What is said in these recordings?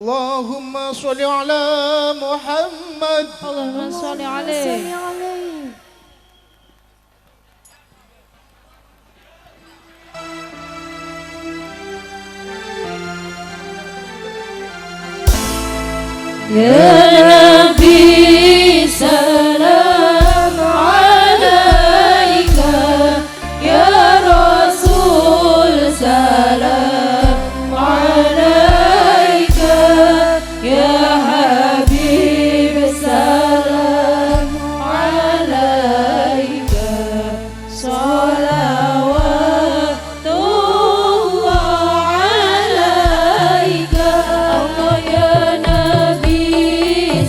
Allahumma sholli ala Muhammad. Allahumma sholli alaihi. Ya Nabi salam alaika, ya Rasul salam alaika, ya Habib salam alaika, salawatullah alaika. Allah ya Nabi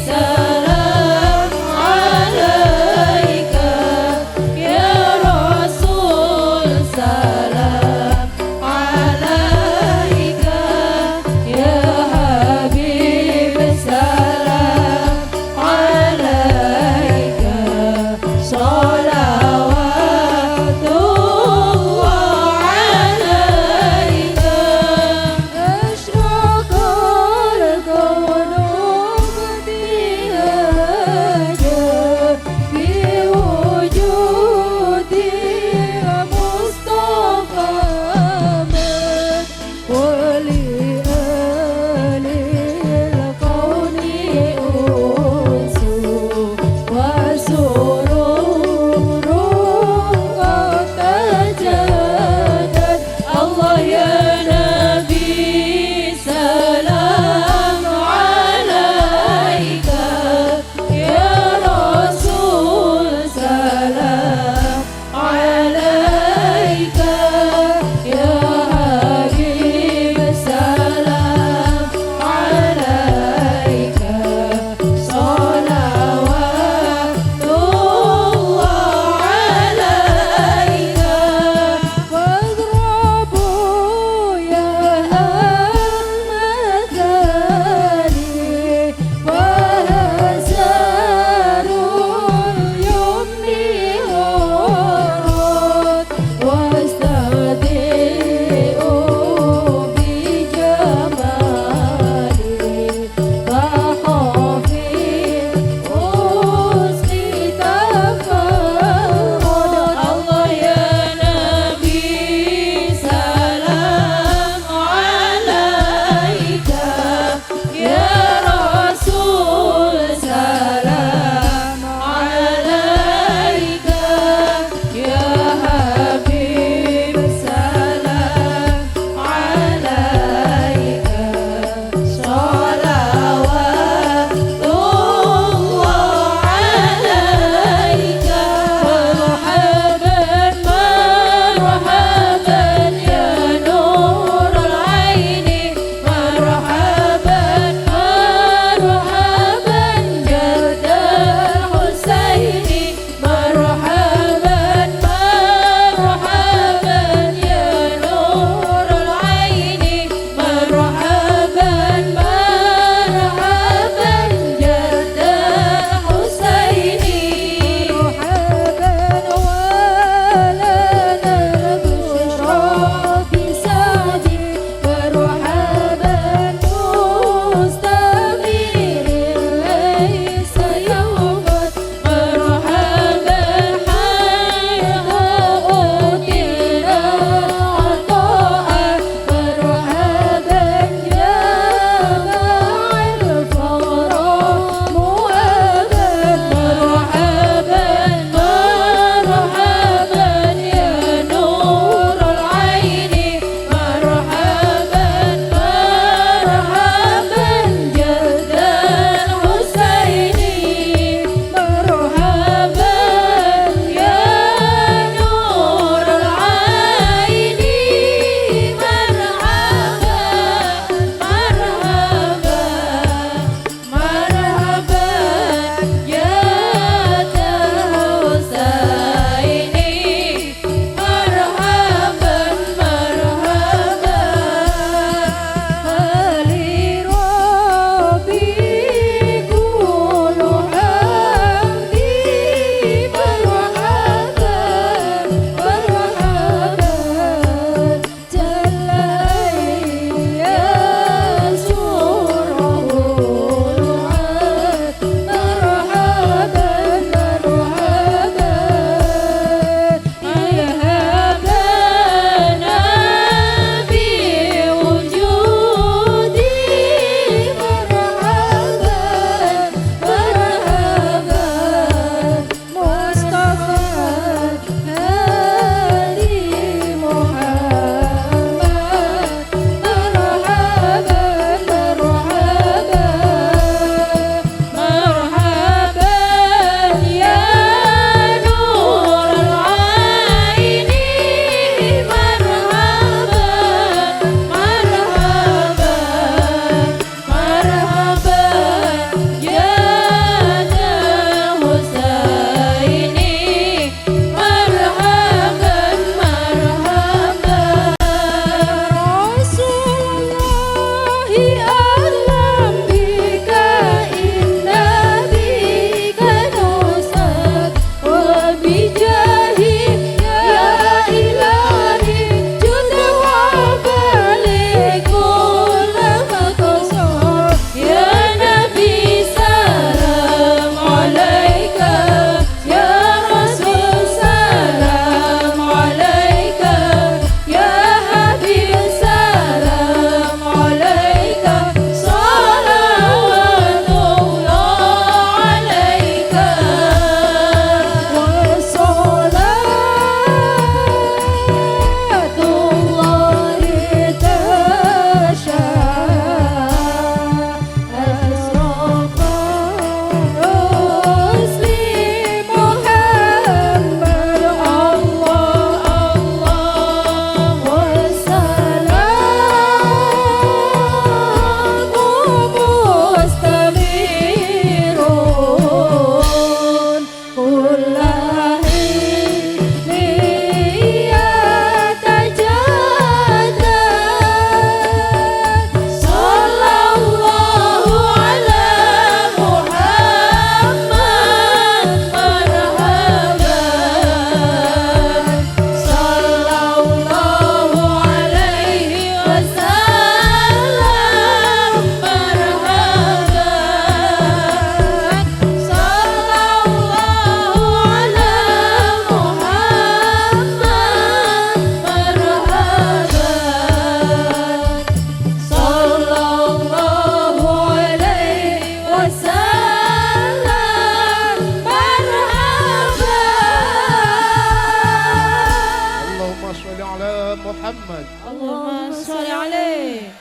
محمد. اللهم صل عليه.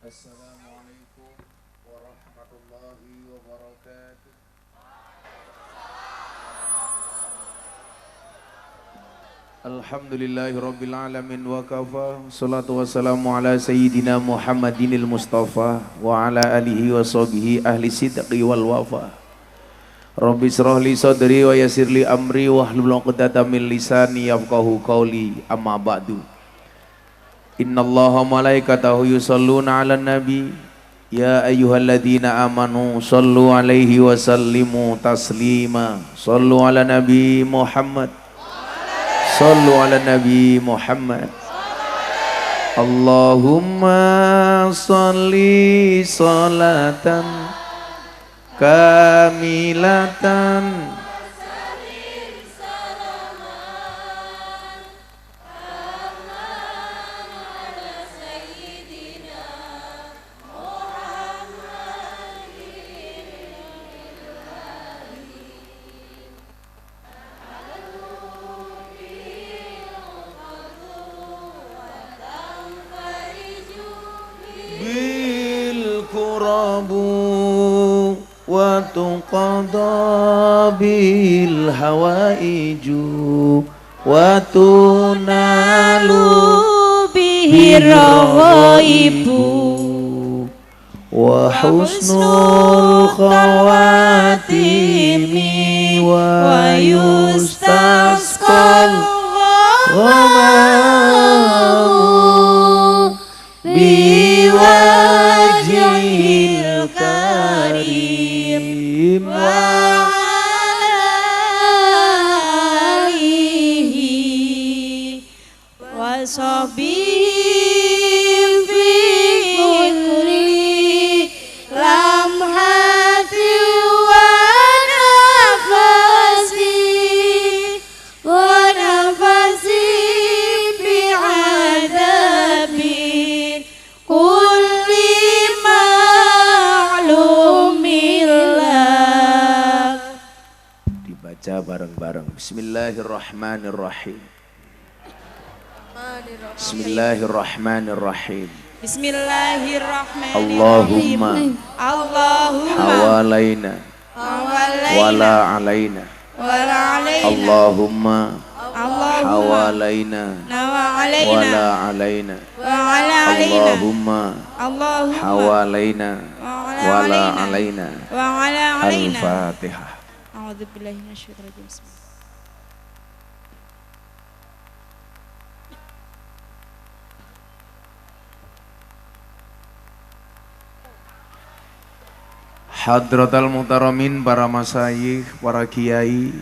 Assalamualaikum warahmatullahi wabarakatuh. Alhamdulillahirabbil alamin wa kafa. Shalatu wassalamu ala sayyidina Muhammadinil Mustafa wa ala alihi wa sahbihi ahli sidqi wal wafa. Rabbi shrah li sadri wa yassir li amri wahlul 'uqdatam min lisani yafqahu qawli. Amma ba'du. Innallaha malaikatahu yusholluna 'alan nabi ya ayyuhalladzina amanu shallu 'alaihi wa sallimu taslima. Shallu 'ala nabi Muhammad. Shallu 'ala nabi Muhammad. Allahumma shalli sholatan kamilatan wa tuqadha bil hawaiju wa tunalu bihir ghaibu wa husnul khawatimi wa yustasqal ghamamu biwajhil karim wa alihi wa sahbihi fi kulli lamhati wa nafasi bi'adabi kulli ma'lumillah. Dibaca bareng-bareng. Bismillahirrahmanirrahim. Bismillahirrahmanirrahim. Bismillahirrahmanirrahim. Allahumma hawalaina wala alaina Allahumma hawalaina wala alaina Allahumma hawalaina wala alaina Al-Fatihah. A'udzubillahi minasyaitonir rajim. Hadratal muhtaramin, para masyayikh, para kiai,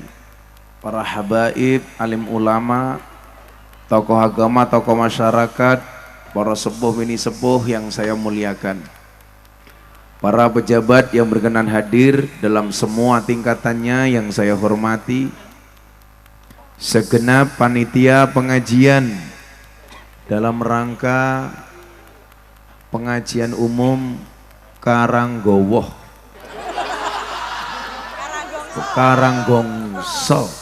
para habaib, alim ulama, tokoh agama, tokoh masyarakat, para sepuh mini sepuh yang saya muliakan, para pejabat yang berkenan hadir dalam semua tingkatannya yang saya hormati, segenap panitia pengajian dalam rangka pengajian umum Karanggowoh Karanggongso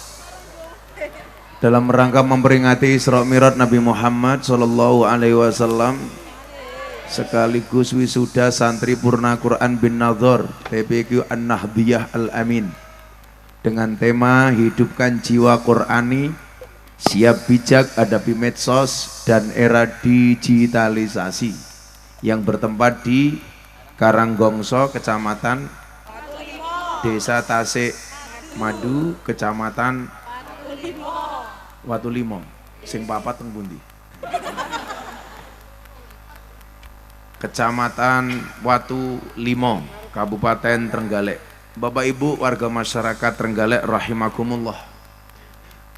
dalam rangka memperingati Isra Mi'raj Nabi Muhammad Sallallahu Alaihi Wasallam sekaligus wisuda santri Purna Quran bin Nadhor TPQ An-Nahdiyah Al-Amin dengan tema hidupkan jiwa Qurani, siap bijak hadapi medsos dan era digitalisasi, yang bertempat di Karanggongso, Kecamatan Desa Tasik Madu, Kecamatan Watulimo, sing papat teng pundi? Kecamatan Watu Limo, Kabupaten Trenggalek. Bapak Ibu warga masyarakat Trenggalek rahimakumullah.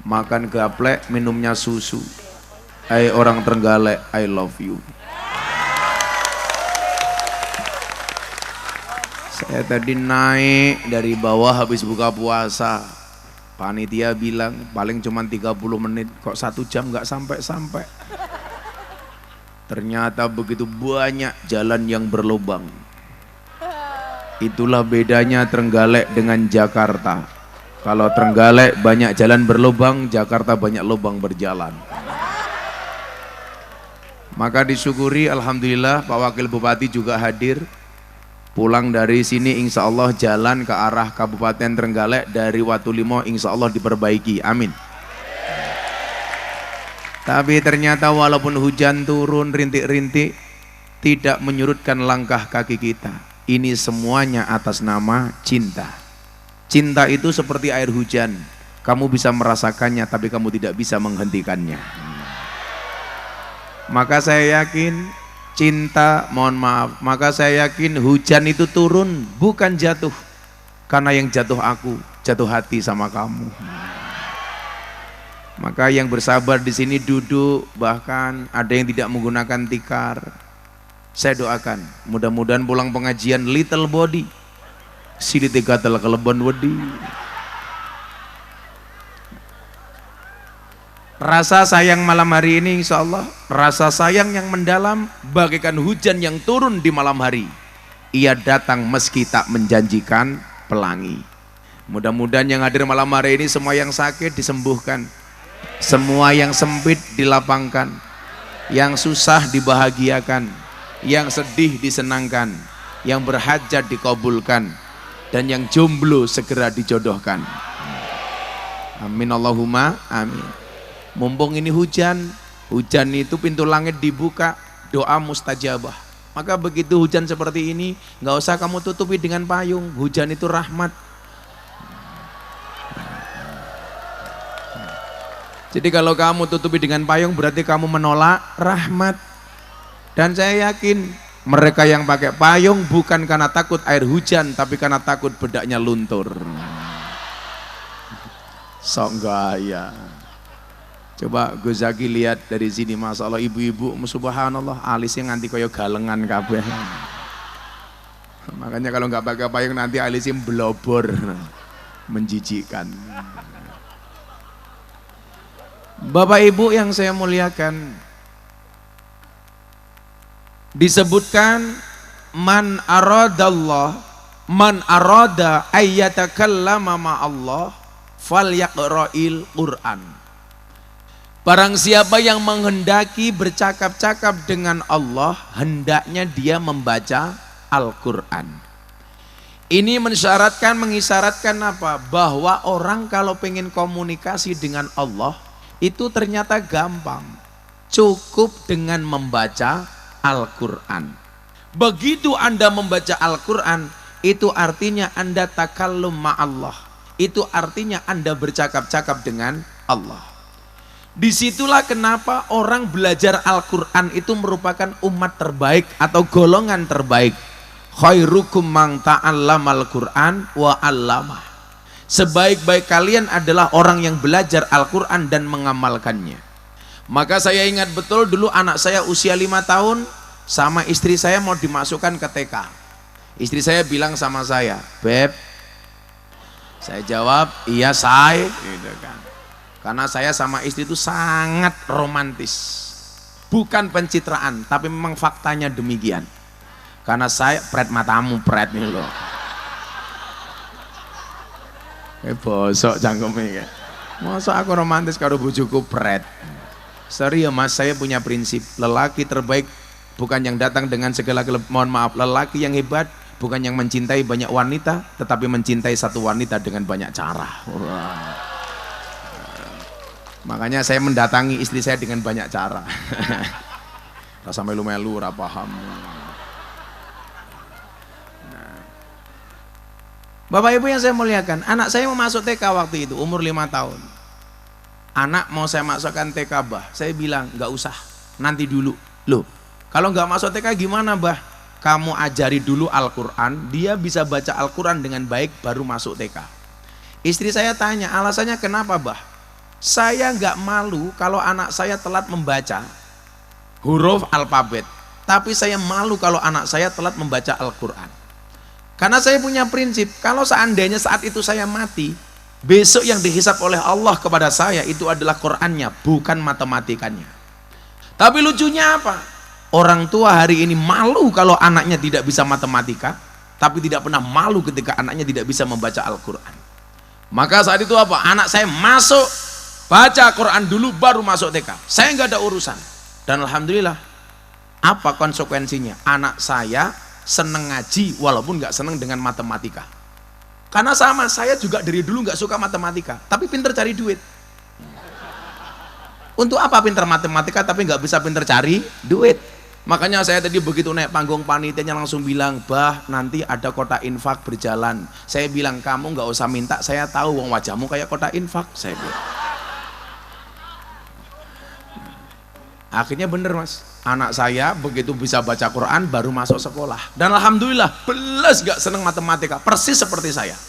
Makan gaplek, minumnya susu. Hai orang Trenggalek, I love you. Saya tadi naik dari bawah habis buka puasa. Panitia bilang paling cuma 30 menit, kok 1 jam nggak sampai-sampai. Ternyata begitu banyak jalan yang berlubang. Itulah bedanya Trenggalek dengan Jakarta. Kalau Trenggalek banyak jalan berlubang, Jakarta banyak lubang berjalan. Maka disyukuri, alhamdulillah Pak Wakil Bupati juga hadir. Pulang dari sini insya Allah jalan ke arah Kabupaten Trenggalek dari Watu Limo insya Allah diperbaiki, amin. Tapi ternyata walaupun hujan turun rintik-rintik, tidak menyurutkan langkah kaki kita. Ini semuanya atas nama cinta. Cinta itu seperti air hujan, kamu bisa merasakannya tapi kamu tidak bisa menghentikannya. Maka saya yakin cinta, mohon maaf, maka saya yakin hujan itu turun bukan jatuh, karena yang jatuh aku, jatuh hati sama kamu. Maka yang bersabar di sini duduk, bahkan ada yang tidak menggunakan tikar. Saya doakan, mudah-mudahan pulang pengajian little body, sili tegatal kelebon wedi. Rasa sayang malam hari ini insya Allah rasa sayang yang mendalam bagaikan hujan yang turun di malam hari. Ia datang meski tak menjanjikan pelangi. Mudah-mudahan yang hadir malam hari ini semua yang sakit disembuhkan, semua yang sempit dilapangkan, yang susah dibahagiakan, yang sedih disenangkan, yang berhajat dikabulkan, dan yang jomblo segera dijodohkan. Amin Allahumma amin. Mumpung ini hujan, hujan itu pintu langit dibuka, doa mustajabah. Maka begitu hujan seperti ini, nggak usah kamu tutupi dengan payung. Hujan itu rahmat. Jadi kalau kamu tutupi dengan payung berarti kamu menolak rahmat. Dan saya yakin mereka yang pakai payung bukan karena takut air hujan, tapi karena takut bedaknya luntur. Sok gaya. Coba Gus Zaki lihat dari sini, masya Allah ibu-ibu, subhanallah alisnya nganti koyo galengan kabeh. Makanya kalau nggak pakai payung nanti alisnya blobor, menjijikkan. Bapak Ibu yang saya muliakan, disebutkan man aradallah, man arada ayyatakallama ma'allah falyaqra'il Qur'an. Barang siapa yang menghendaki bercakap-cakap dengan Allah, hendaknya dia membaca Al-Quran. Ini mengisyaratkan apa? Bahwa orang kalau pengen komunikasi dengan Allah, itu ternyata gampang. Cukup dengan membaca Al-Quran. Begitu Anda membaca Al-Quran, itu artinya Anda takallum ma'allah. Itu artinya Anda bercakap-cakap dengan Allah. Disitulah kenapa orang belajar Al-Quran itu merupakan umat terbaik atau golongan terbaik. Khairukum man ta'allamal Qur'an wa 'allamah. Sebaik-baik kalian adalah orang yang belajar Al-Quran dan mengamalkannya. Maka saya ingat betul dulu anak saya usia 5 tahun sama istri saya mau dimasukkan ke TK. Istri saya bilang sama saya, "Beb." Saya jawab, "Iya, say." Gitu kan. Karena saya sama istri itu sangat romantis. Bukan pencitraan, tapi memang faktanya demikian. Karena saya pret matamu, pret nih loh. Bosok cangkemnya. Masa aku romantis karo bojoku pret. Sorry ya Mas, saya punya prinsip. Lelaki terbaik bukan yang datang dengan segala mohon maaf, lelaki yang hebat bukan yang mencintai banyak wanita, tetapi mencintai satu wanita dengan banyak cara. Wah. Makanya saya mendatangi istri saya dengan banyak cara. Rasa melu-melu, ora paham. Nah. Bapak Ibu yang saya muliakan, anak saya mau masuk TK waktu itu, umur 5 tahun. Anak mau saya masukkan TK bah, saya bilang nggak usah, nanti dulu. Loh, Kalau nggak masuk TK gimana, Bah? Kamu ajari dulu Al-Quran, dia bisa baca Al-Quran dengan baik baru masuk TK. Istri saya tanya, alasannya kenapa, Bah? Saya nggak malu kalau anak saya telat membaca huruf alfabet, tapi saya malu kalau anak saya telat membaca Al-Quran. Karena saya punya prinsip, kalau seandainya saat itu saya mati, besok yang dihisap oleh Allah kepada saya itu adalah Qurannya, bukan matematikanya. Tapi lucunya apa? Orang tua hari ini malu kalau anaknya tidak bisa matematika, tapi tidak pernah malu ketika anaknya tidak bisa membaca Al-Quran. Maka saat itu apa? Anak saya masuk, baca Quran dulu baru masuk TK. Saya nggak ada urusan. Dan alhamdulillah, apa konsekuensinya? Anak saya seneng ngaji walaupun nggak seneng dengan matematika. Karena sama, saya juga dari dulu nggak suka matematika, tapi pinter cari duit. Untuk apa pinter matematika tapi nggak bisa pinter cari duit? Makanya saya tadi begitu naik panggung panitianya langsung bilang, Bah, nanti ada kotak infak berjalan. Saya bilang, kamu nggak usah minta, saya tahu wong wajahmu kayak kotak infak. Saya bilang. Akhirnya bener, Mas. Anak saya begitu bisa baca Quran baru masuk sekolah. Dan alhamdulillah, belas gak seneng matematika, persis seperti saya.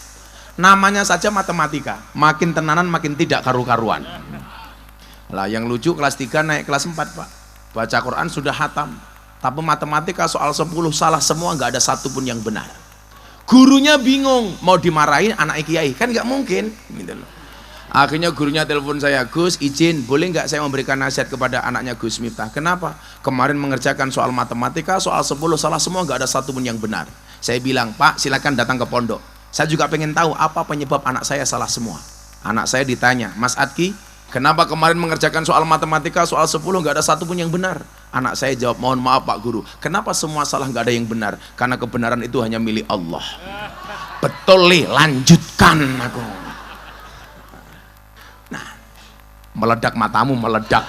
Namanya saja matematika, makin tenanan makin tidak karu-karuan. Lah yang lucu kelas 3 naik kelas 4, Pak. Baca Quran sudah hatam, tapi matematika soal 10 salah semua, nggak ada satupun yang benar. Gurunya bingung, mau dimarahin anak kiai kan nggak mungkin gitu loh. Akhirnya gurunya telepon saya, Gus izin boleh nggak saya memberikan nasihat kepada anaknya Gus Miftah. Kenapa? Kemarin mengerjakan soal matematika soal 10 salah semua, nggak ada satupun yang benar. Saya bilang, Pak silakan datang ke pondok, saya juga pengen tahu apa penyebab anak saya salah semua. Anak saya ditanya, Mas Adki, kenapa kemarin mengerjakan soal matematika soal 10 nggak ada satupun yang benar? Anak saya jawab, mohon maaf Pak Guru, kenapa semua salah nggak ada yang benar? Karena kebenaran itu hanya milik Allah. Betul nih, lanjutkan aku. Nah, meledak matamu meledak.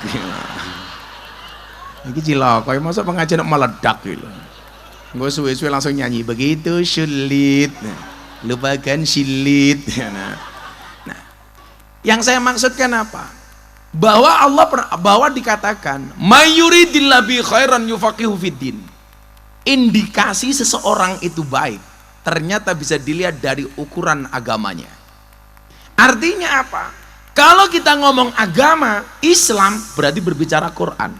Ini cilok, kau masuk pengajian meledak gitu. Gue suwe-suwe langsung nyanyi, begitu sulit, lupakan silit. Nah, yang saya maksudkan apa? Bahwa dikatakan mayuridillah bi khairan yufaqihu fiddin. Indikasi seseorang itu baik ternyata bisa dilihat dari ukuran agamanya. Artinya apa? Kalau kita ngomong agama Islam berarti berbicara Quran.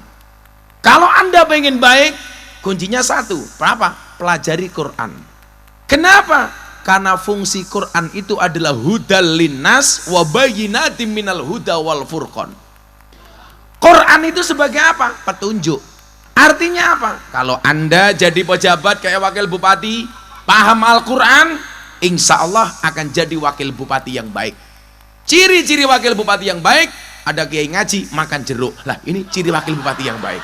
Kalau Anda pengen baik, kuncinya satu, apa? Pelajari Quran. Kenapa? Karena fungsi Quran itu adalah hudal linnas wa bayyinatim minal huda wal furqan. Quran itu sebagai apa? Petunjuk. Artinya apa? Kalau Anda jadi pejabat kayak wakil bupati, paham Al-Quran, insya Allah akan jadi wakil bupati yang baik. Ciri-ciri wakil bupati yang baik, ada kiai ngaji, makan jeruk. Lah ini ciri wakil bupati yang baik.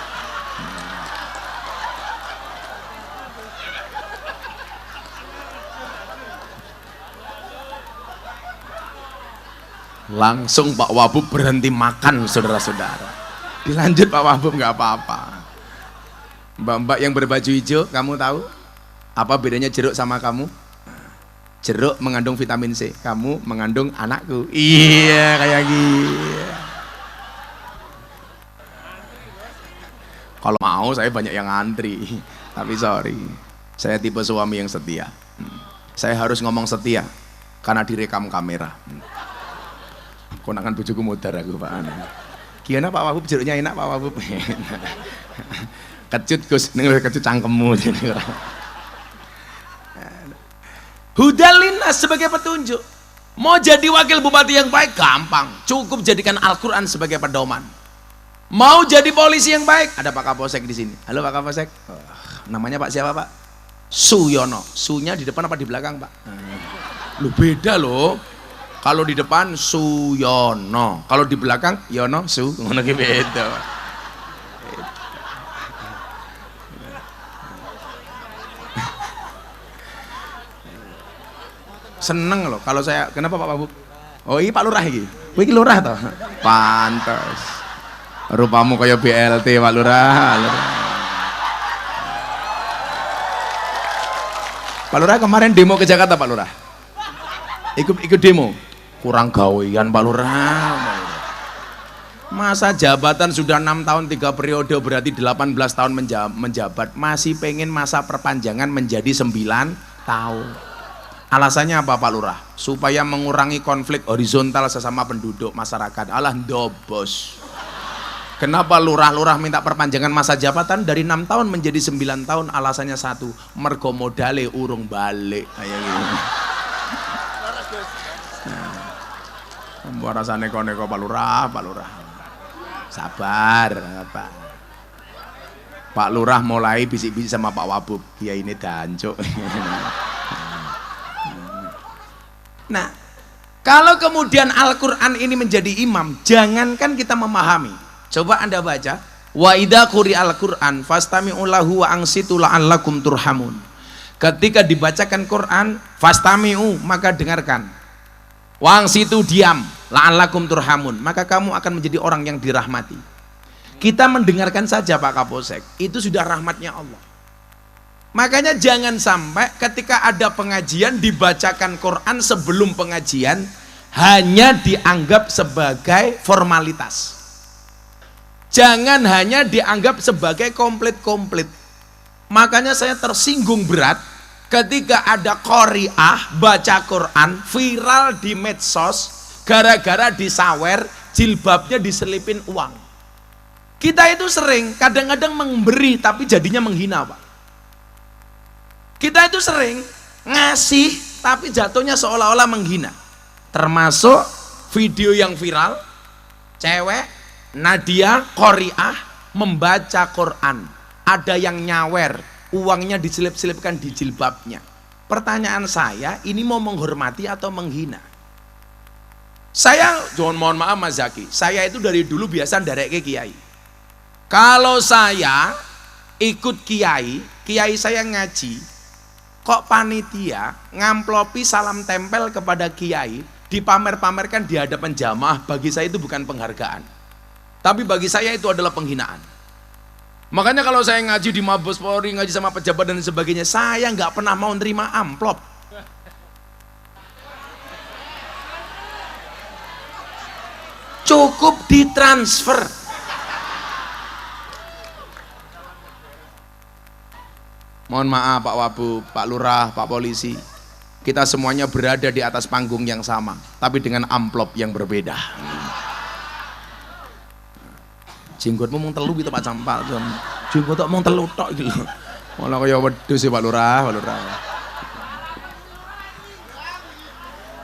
Langsung Pak Wabub berhenti makan, saudara-saudara. Dilanjut Pak Wabub, nggak apa-apa. Mbak-mbak yang berbaju hijau, kamu tahu apa bedanya jeruk sama kamu? Jeruk mengandung vitamin C, kamu mengandung anakku. Iya, kayak gitu. Kalau mau saya banyak yang antri, tapi sorry, saya tipe suami yang setia. Saya harus ngomong setia karena direkam kamera. Konakan bojoku modar aku Pak. Gimana Pak Wabub, jeruknya enak Pak Wabub? Kecut Gus, kecut cangkemmu. Hudalinas sebagai petunjuk. Mau jadi wakil bupati yang baik gampang, cukup jadikan Al-Quran sebagai pedoman. Mau jadi polisi yang baik, ada Pak Kapolsek di sini. Halo Pak Kapolsek. Namanya Pak siapa Pak? Suyono. Sunya di depan apa di belakang Pak? Lu beda loh. Kalau di depan Suyono, kalau di belakang Yono Su, ngono ki beda. Seneng loh kalau saya, kenapa Pak Wabub? Oh ini Pak Lurah iki. Oh iki Lurah toh. Pantes. Rupamu kayak BLT Pak Lurah. Pak Lurah kemarin demo ke Jakarta Pak Lurah. Ikut demo. Kurang gawean Pak Lurah. Masa jabatan sudah 6 tahun 3 periode, berarti 18 tahun menjabat, masih pengen masa perpanjangan menjadi 9 tahun. Alasannya apa Pak Lurah? Supaya mengurangi konflik horizontal sesama penduduk masyarakat. Alah ndobos. Kenapa lurah-lurah minta perpanjangan masa jabatan dari 6 tahun menjadi 9 tahun? Alasannya satu, mergo modale urung balik. Kayak gitu. Mbok rasane neko Pak Lurah, Pak Lurah. Sabar, Pak. Pak Lurah mulai bisik-bisik sama Pak Wabub. Ya ini dancuk. Nah, kalau kemudian Al-Quran ini menjadi imam, jangankan kita memahami. Coba Anda baca, wa idza quri'al Qur'an fastami'u lahu wa ansitu la'allakum turhamun. Ketika dibacakan Quran, fastami'u, maka dengarkan. Wa ansitu, diam, la'allakum turhamun, maka kamu akan menjadi orang yang dirahmati. Kita mendengarkan saja Pak Kapolsek, itu sudah rahmatnya Allah. Makanya jangan sampai ketika ada pengajian dibacakan Quran sebelum pengajian hanya dianggap sebagai formalitas. Jangan hanya dianggap sebagai komplit-komplit. Makanya saya tersinggung berat ketika ada qori'ah baca Quran viral di medsos gara-gara disawer jilbabnya diselipin uang. Kita itu sering kadang-kadang memberi tapi jadinya menghina Pak. Kita itu sering ngasih tapi jatuhnya seolah-olah menghina. Termasuk video yang viral cewek Nadia qori'ah membaca Quran, ada yang nyawer uangnya diselip-selipkan di jilbabnya. Pertanyaan saya, ini mau menghormati atau menghina? Saya, jangan mohon maaf Mas Zaki, saya itu dari dulu biasa ndarek ke kiai. Kalau saya ikut kiai, kiai saya ngaji, kok panitia ngamplopi salam tempel kepada kiai, dipamer-pamerkan di hadapan jamaah, bagi saya itu bukan penghargaan. Tapi bagi saya itu adalah penghinaan. Makanya kalau saya ngaji di Mabes Polri, ngaji sama pejabat dan sebagainya, saya nggak pernah mau nerima amplop. Cukup ditransfer. Mohon maaf Pak Wabu, Pak Lurah, Pak Polisi, kita semuanya berada di atas panggung yang sama, tapi dengan amplop yang berbeda. Jenggotmu mau telu gitu Pak Campal, jenggot mau telu tok gitu. Malah kaya wedhus sih Pak Lurah, Pak Lurah.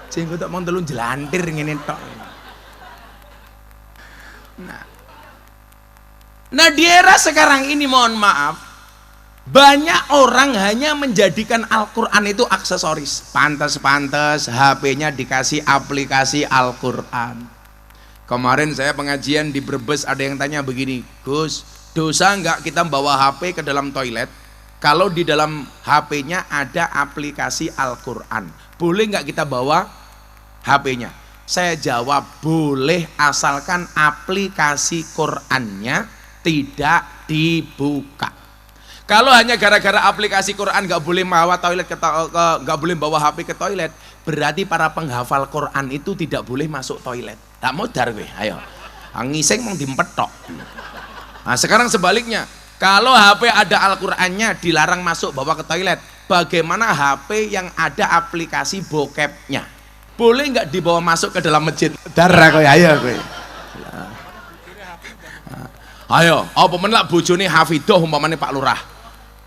Jenggot mau telu jelantir ngene tok. Nah di era sekarang ini mohon maaf, banyak orang hanya menjadikan Al-Quran itu aksesoris. Pantes-pantes HP-nya dikasih aplikasi Al-Quran. Kemarin saya pengajian di Brebes, ada yang tanya begini, Gus, dosa nggak kita bawa HP ke dalam toilet kalau di dalam HP-nya ada aplikasi Al-Quran? Boleh nggak kita bawa HP-nya? Saya jawab, boleh asalkan aplikasi Qurannya tidak dibuka. Kalau hanya gara-gara aplikasi Quran nggak boleh bawa toilet nggak boleh bawa HP ke toilet, berarti para penghafal Quran itu tidak boleh masuk toilet. Tak modar gue, ayo. Ngising mau dimpetok. Nah sekarang sebaliknya, kalau HP ada Al-Qurannya dilarang masuk bawa ke toilet, bagaimana HP yang ada aplikasi bokepnya? Boleh nggak dibawa masuk ke dalam masjid? Darah gue, ayo gue. Ayo, apa menelak bojone Hafidoh umpamane Pak Lurah.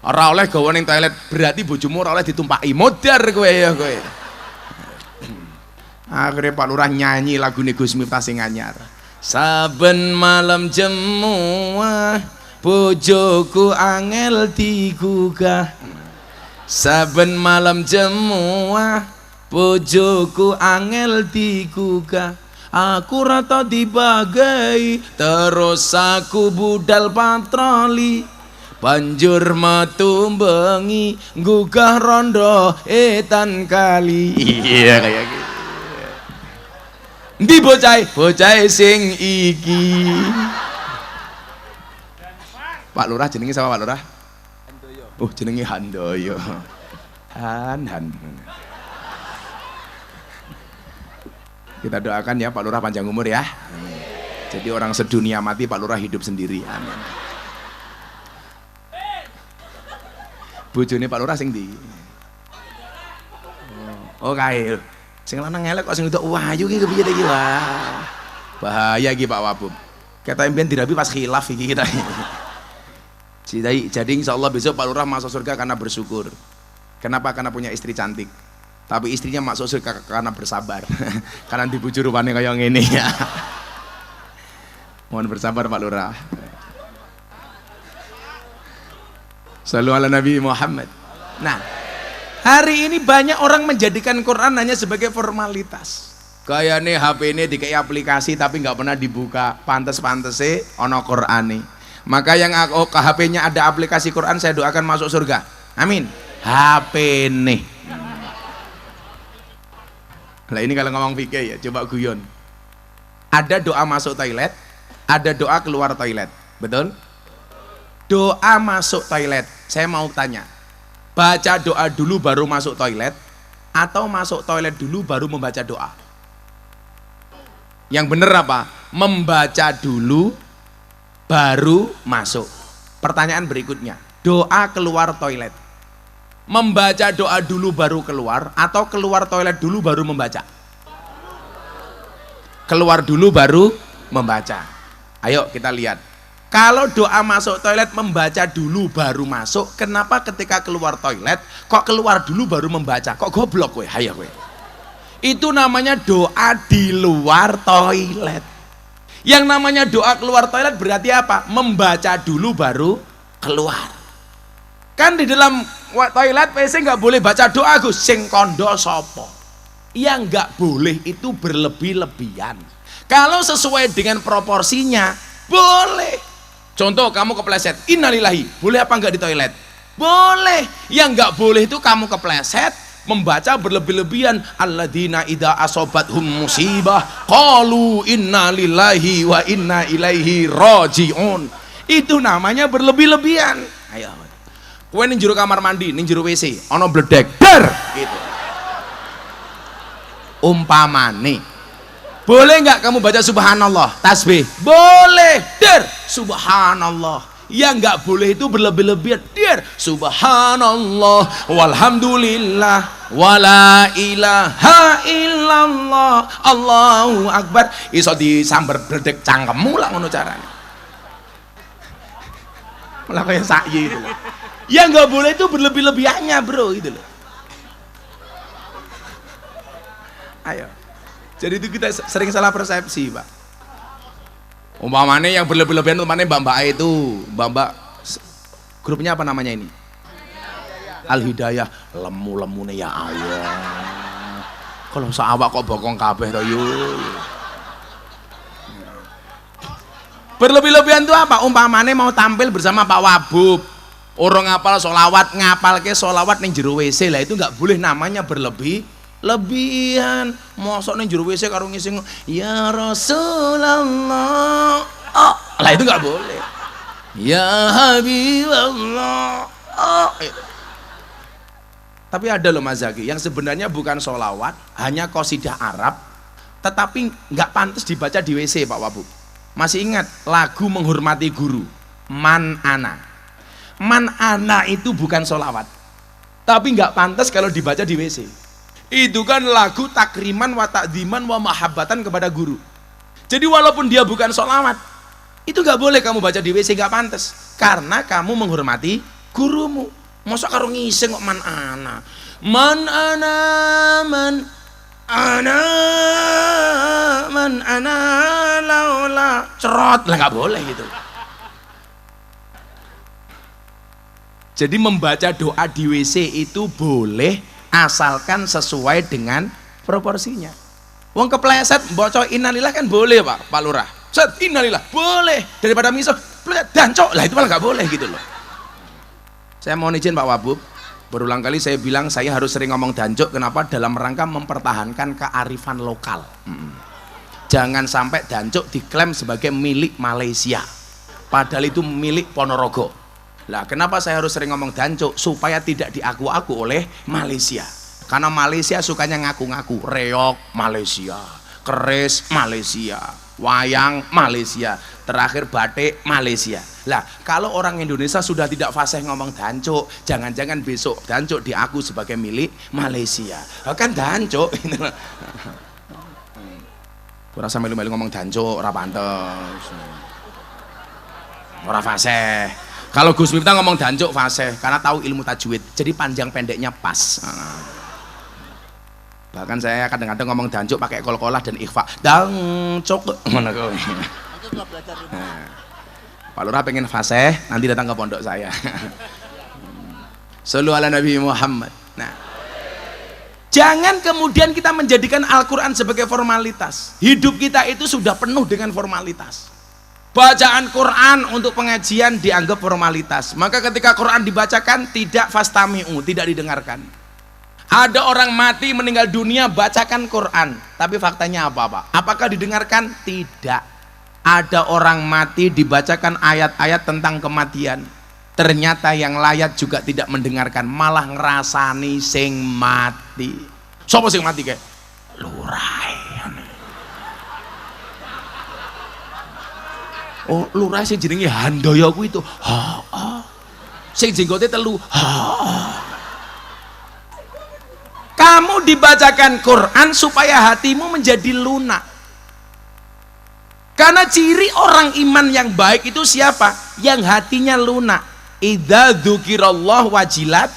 Ora oleh gawe ning toilet, berarti bojomu ora oleh ditumpaki. Modar kowe ya kowe. Akhirnya Pak Lurah nyanyi lagu Gus Miftah sing anyar. Saben malam jemuah bojoku angel digugah. Saben malam jemuah bojoku angel digugah. Aku rata dibagai terus aku budal patroli. Banjur metu bengi gugah rondo etan kali. Iya kayak gitu. Ndi bocah sing iki. Pak Lurah jenenge sama Pak Lurah? Handoyo. Oh jenenge Handoyo. Han. Kita doakan ya Pak Lurah panjang umur ya. Jadi orang sedunia mati Pak Lurah hidup sendiri. Amin. Bojone Pak Lurah sing ndi? Oh kae. Sing lanang elek kok sing wedok wayu ki kepiye iki wah. Bahaya iki Pak Wabub. Kata impian dirabi pas khilaf iki kita. Jadi insyaallah besok Pak Lurah masuk surga karena bersyukur. Kenapa? Karena punya istri cantik. Tapi istrinya masuk surga karena bersabar. Karena dibujuk rupane kaya ngene ya. Mohon bersabar Pak Lurah. Shallu ala Nabi Muhammad. Nah, hari ini banyak orang menjadikan Quran hanya sebagai formalitas. Kayak nih HP ini dikai aplikasi tapi nggak pernah dibuka. Pantes-pantese ono Qur'ane. Maka yang aku ke HP-nya ada aplikasi Quran, saya doakan masuk surga. Amin. HP nih. Lah ini kalau ngomong fikih ya, coba guyon. Ada doa masuk toilet, ada doa keluar toilet, betul? Doa masuk toilet, saya mau tanya, baca doa dulu baru masuk toilet, atau masuk toilet dulu baru membaca doa? Yang bener apa? Membaca dulu baru masuk. Pertanyaan berikutnya, doa keluar toilet, membaca doa dulu baru keluar, atau keluar toilet dulu baru membaca? Keluar dulu baru membaca. Ayo kita lihat. Kalau doa masuk toilet membaca dulu baru masuk, kenapa ketika keluar toilet kok keluar dulu baru membaca? Kok goblok kowe? Hayo kowe. Itu namanya doa di luar toilet. Yang namanya doa keluar toilet berarti apa? Membaca dulu baru keluar. Kan di dalam toilet WC nggak boleh baca doa Gus, sing kondo sopo. Yang nggak boleh itu berlebih-lebihan. Kalau sesuai dengan proporsinya boleh. Contoh kamu kepleset, innalillahi, boleh apa enggak di toilet? Boleh. Yang enggak boleh itu kamu kepleset membaca berlebih-lebihan, alladzina idza asobathum musibah qalu innalillahi wa inna ilaihi rajiun. Itu namanya berlebih-lebihan. Ayo. Kowe ning jero kamar mandi, ning jero WC, ana bledek, dar gitu. Umpamane boleh nggak kamu baca subhanallah, tasbih? Boleh, der, subhanallah. Yang nggak boleh itu berlebih-lebihan, der, subhanallah, walhamdulillah, wala ilaha illallah, Allahu akbar. Iso disamber bledek cangkemmu lah ngono carane. Malah kayak sakyi itu. Yang nggak boleh itu berlebih-lebihannya bro, gitu loh. Ayo. Jadi itu kita sering salah persepsi Pak. Umpamanya yang berlebih-lebihan umpamanya Mbak itu Mbak grupnya apa namanya ini? Al-Hidayah. Lemu-lemune ya Allah. Kalau saawak kok bokong kabeh to yo. Berlebih-lebihan itu apa? Umpamanya mau tampil bersama Pak Wabub, orang ngapal sholawat, ngapalke sholawat ning jero WC lah, itu nggak boleh, namanya berlebihan. Mosok ning jero WC karo ngisi ya Rasulullah. Oh, lah itu nggak boleh. Ya Habiballah. Oh. Tapi ada loh Mas Zaki yang sebenarnya bukan sholawat, hanya qasidah Arab, tetapi nggak pantas dibaca di WC Pak Wabu. Masih ingat lagu menghormati guru, Man Ana. Man Ana itu bukan sholawat, tapi nggak pantas kalau dibaca di WC. Itu kan lagu takriman wa ta'dziman wa mahabbatan kepada guru. Jadi walaupun dia bukan sholawat, itu nggak boleh kamu baca di WC, nggak pantas, karena kamu menghormati gurumu. Masa karo ngising kok man ana. Man ana, man ana, man ana laula cerot lah, nggak boleh gitu. Jadi membaca doa di WC itu boleh asalkan sesuai dengan proporsinya. Wong kepleset bocor innalillah kan boleh Pak Lurah. Set innalillah boleh, daripada miso dancok lah itu malah nggak boleh gitu loh. Saya mohon izin Pak Wabub, berulang kali saya bilang saya harus sering ngomong dancok. Kenapa? Dalam rangka mempertahankan kearifan lokal. Jangan sampai dancok diklaim sebagai milik Malaysia, padahal itu milik Ponorogo. Lah kenapa saya harus sering ngomong dancok? Supaya tidak diaku-aku oleh Malaysia. Karena Malaysia sukanya ngaku-ngaku, reok Malaysia, keris Malaysia. wayang Malaysia, terakhir batik Malaysia. Lah kalau orang Indonesia sudah tidak fasih ngomong dancuk, jangan-jangan besok dancuk diaku sebagai milik Malaysia. Kan dancuk. Kurasa melu-melu ngomong dancuk, ora pantes. Ora fasih. Kalau Gus Miftah ngomong dancuk fasih karena tahu ilmu tajwid, jadi panjang pendeknya pas. Bahkan saya kadang-kadang ngomong dancuk pakai kol-kolah dan ikhfa. Dancuk ngono kuwi. Pak Lurah pengen fasih, nanti datang ke pondok saya. Shallu ala Nabi Muhammad. Nah, jangan kemudian kita menjadikan Al-Quran sebagai formalitas. Hidup kita itu sudah penuh dengan formalitas. Bacaan Quran untuk pengajian dianggap formalitas. Maka ketika Quran dibacakan tidak fastami'u, tidak didengarkan. Ada orang mati meninggal dunia bacakan Quran, tapi faktanya apa Pak? Apakah didengarkan? Tidak. Ada orang mati dibacakan ayat-ayat tentang kematian. Ternyata yang layak juga tidak mendengarkan, malah ngerasani sing mati. Sopo sing mati kayak? Lurah. Oh, lurah sing jenenge Handoyo kuwi itu. Sing jenggote telu. Kamu dibacakan Quran supaya hatimu menjadi lunak. Karena ciri orang iman yang baik itu siapa? Yang hatinya lunak. Idza dzukirallah wajilat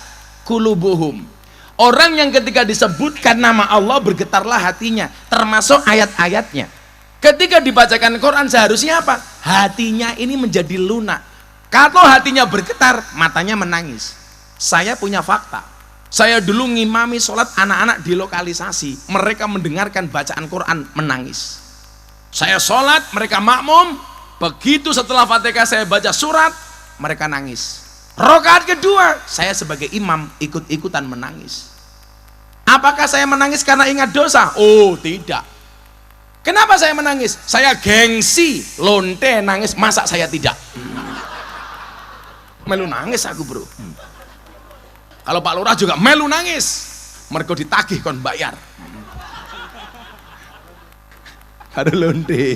qulubuhum. Orang yang ketika disebutkan nama Allah bergetarlah hatinya, termasuk ayat-ayatnya. Ketika dibacakan Quran seharusnya apa? Hatinya ini menjadi lunak. Kalau hatinya bergetar, matanya menangis. Saya punya fakta. Saya dulu ngimami sholat anak-anak di lokalisasi. Mereka mendengarkan bacaan Quran menangis. Saya sholat, mereka makmum. Begitu setelah Fatihah saya baca surat, mereka nangis. Rakaat kedua, saya sebagai imam ikut-ikutan menangis. Apakah saya menangis karena ingat dosa? Oh, tidak. Kenapa saya menangis? Saya gengsi, lonte nangis, masa saya tidak? Melu nangis aku bro. Kalau Pak Lurah juga melu nangis, mereka ditagih kon bayar. Ada lonte.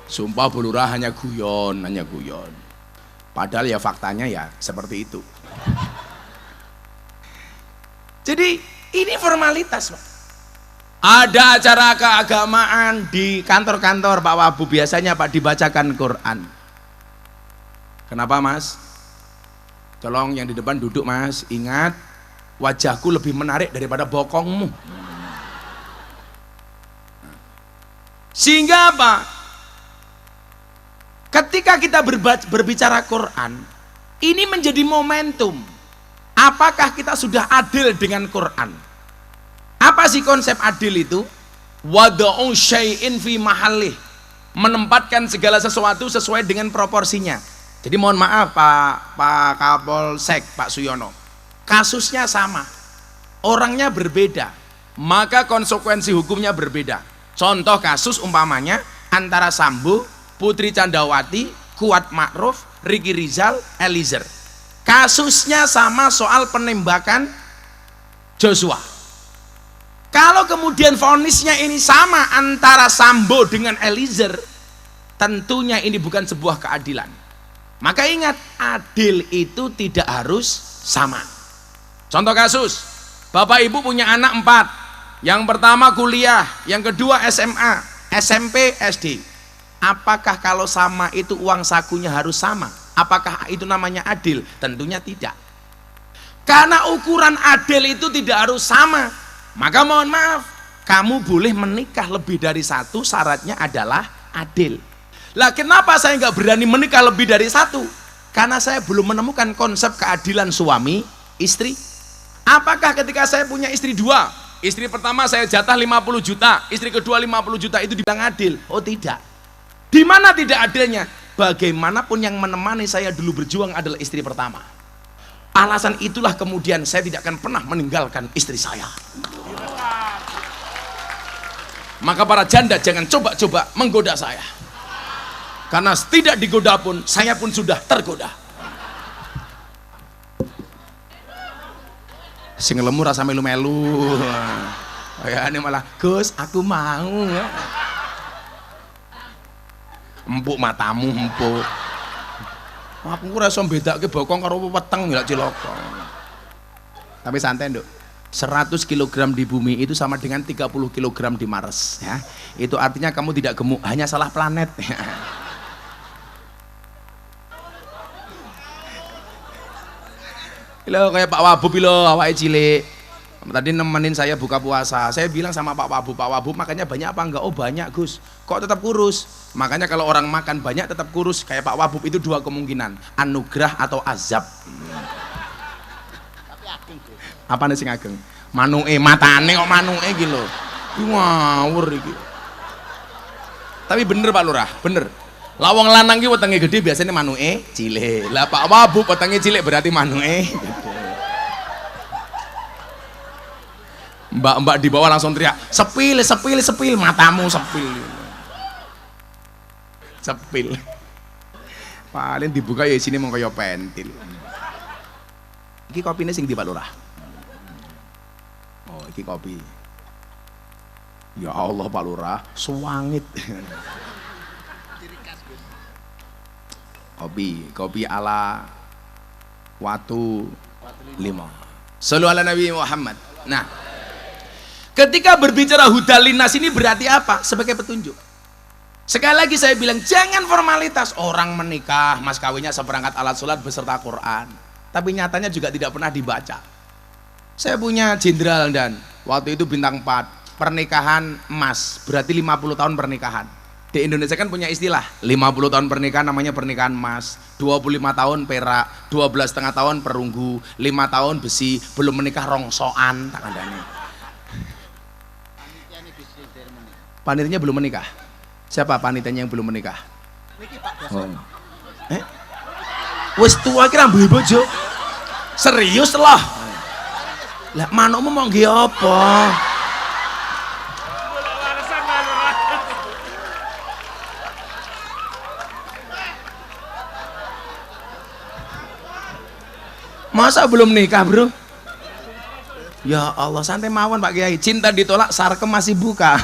Sumpah Bu Lurah hanya guyon, hanya guyon. Padahal ya faktanya ya seperti itu. Jadi ini formalitas Pak. Ada acara keagamaan di kantor-kantor Pak Wabu, biasanya Pak dibacakan Quran. Kenapa Mas? Tolong yang di depan duduk Mas, ingat wajahku lebih menarik daripada bokongmu. Sehingga apa? Ketika kita berbicara Quran, ini menjadi momentum. Apakah kita sudah adil dengan Quran? Apa sih konsep adil itu? Wada'u syai'in fi mahallih, menempatkan segala sesuatu sesuai dengan proporsinya. Jadi mohon maaf Pak Kapolsek, Pak Suyono, kasusnya sama, orangnya berbeda, maka konsekuensi hukumnya berbeda. Contoh kasus umpamanya antara Sambo, Putri Candrawati, Kuat Ma'ruf, Ricky Rizal, Eliezer. Kasusnya sama soal penembakan Joshua. Kalau kemudian vonisnya ini sama antara Sambo dengan Eliezer, tentunya ini bukan sebuah keadilan. Maka ingat, adil itu tidak harus sama. Contoh kasus, Bapak Ibu punya anak 4. Yang pertama kuliah, yang kedua SMA, SMP, SD. Apakah kalau sama itu uang sakunya harus sama? Apakah itu namanya adil? Tentunya tidak. Karena ukuran adil itu tidak harus sama. Maka mohon maaf, kamu boleh menikah lebih dari satu, syaratnya adalah adil. Lah kenapa saya nggak berani menikah lebih dari satu? Karena saya belum menemukan konsep keadilan suami istri. Apakah ketika saya punya istri 2, istri pertama saya jatah 50 juta, istri kedua 50 juta itu dibilang adil? Oh tidak. Di mana tidak adilnya? Bagaimanapun yang menemani saya dulu berjuang adalah istri pertama. Alasan itulah kemudian saya tidak akan pernah meninggalkan istri saya. Maka para janda jangan coba-coba menggoda saya. Karena tidak digoda pun, saya pun sudah tergoda. Sing lemu rasa melu-melu. Kayane malah, "Gus, aku mau." Empuk matamu, empuk. Aku ora iso mbedakake bokong karo weteng ya cilaka. Tapi santai, Nduk. 100 kg di bumi itu sama dengan 30 kg di Mars ya. Itu artinya kamu tidak gemuk, hanya salah planet. Lho kayak Pak Wabub lho, awake cilik. Tadi nemenin saya buka puasa. Saya bilang sama Pak Wabub makanya banyak apa enggak? Oh banyak, Gus. Kok tetap kurus? Makanya kalau orang makan banyak tetap kurus. Kayak Pak Wabub itu dua kemungkinan, anugerah atau azab. Apa nih sing ageng? Manuke matane kok manuke iki lho. Ngawur iki. Tapi bener Pak Lurah, bener. Lawang lanang ki wetenge gede biasanya manuke cilik. Lah Pak Wabub wetenge cilik berarti manuke gede. Mbak-mbak di bawah langsung teriak, "Sepil, sepil, sepil, matamu sepil." Sepil. Paling dibuka ya sini mau kaya pentil. Iki kopine sing di Pak Lurah. Oh, iki kopi. Ya Allah Pak Lurah, suwangit. Kopi ala Watu 5. Shallu ala Nabi Muhammad. Nah, ketika berbicara hudalinas ini berarti apa? Sebagai petunjuk. Sekali lagi saya bilang jangan formalitas. Orang menikah, mas kawinnya seperangkat alat sholat beserta Quran. Tapi nyatanya juga tidak pernah dibaca. Saya punya jenderal dan waktu itu bintang 4 pernikahan emas berarti 50 tahun pernikahan. Di Indonesia kan punya istilah 50 tahun pernikahan namanya pernikahan emas, 25 tahun perak, 12,5 tahun perunggu, 5 tahun besi, belum menikah rongsoan tak kandani. Panitianya belum menikah. Siapa panitianya yang belum menikah? Oh. Wis tua kira mbah bojo. Serius lah. Lah manukmu mau nggih apa? Masa belum nikah, Bro? Ya Allah, santai mawon Pak Kiai. Cinta ditolak, sarkem masih buka.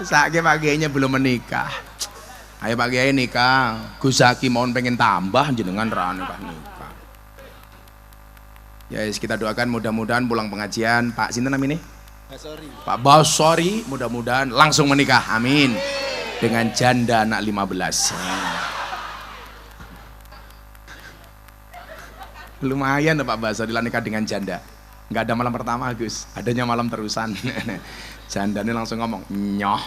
Saatnya Pak Kiainya belum menikah. Ayo Pak Kiai nikah. Gus Zaki mohon pengen tambah jenengan ra nikah. Ya kita doakan mudah-mudahan pulang pengajian Pak sinten namanya? Basori. Pak Basori mudah-mudahan langsung menikah. Amin. Dengan janda anak 15. Lumayan Pak Basori nikah dengan janda. Nggak ada malam pertama Gus, adanya malam terusan. Janda ini langsung ngomong nyoh.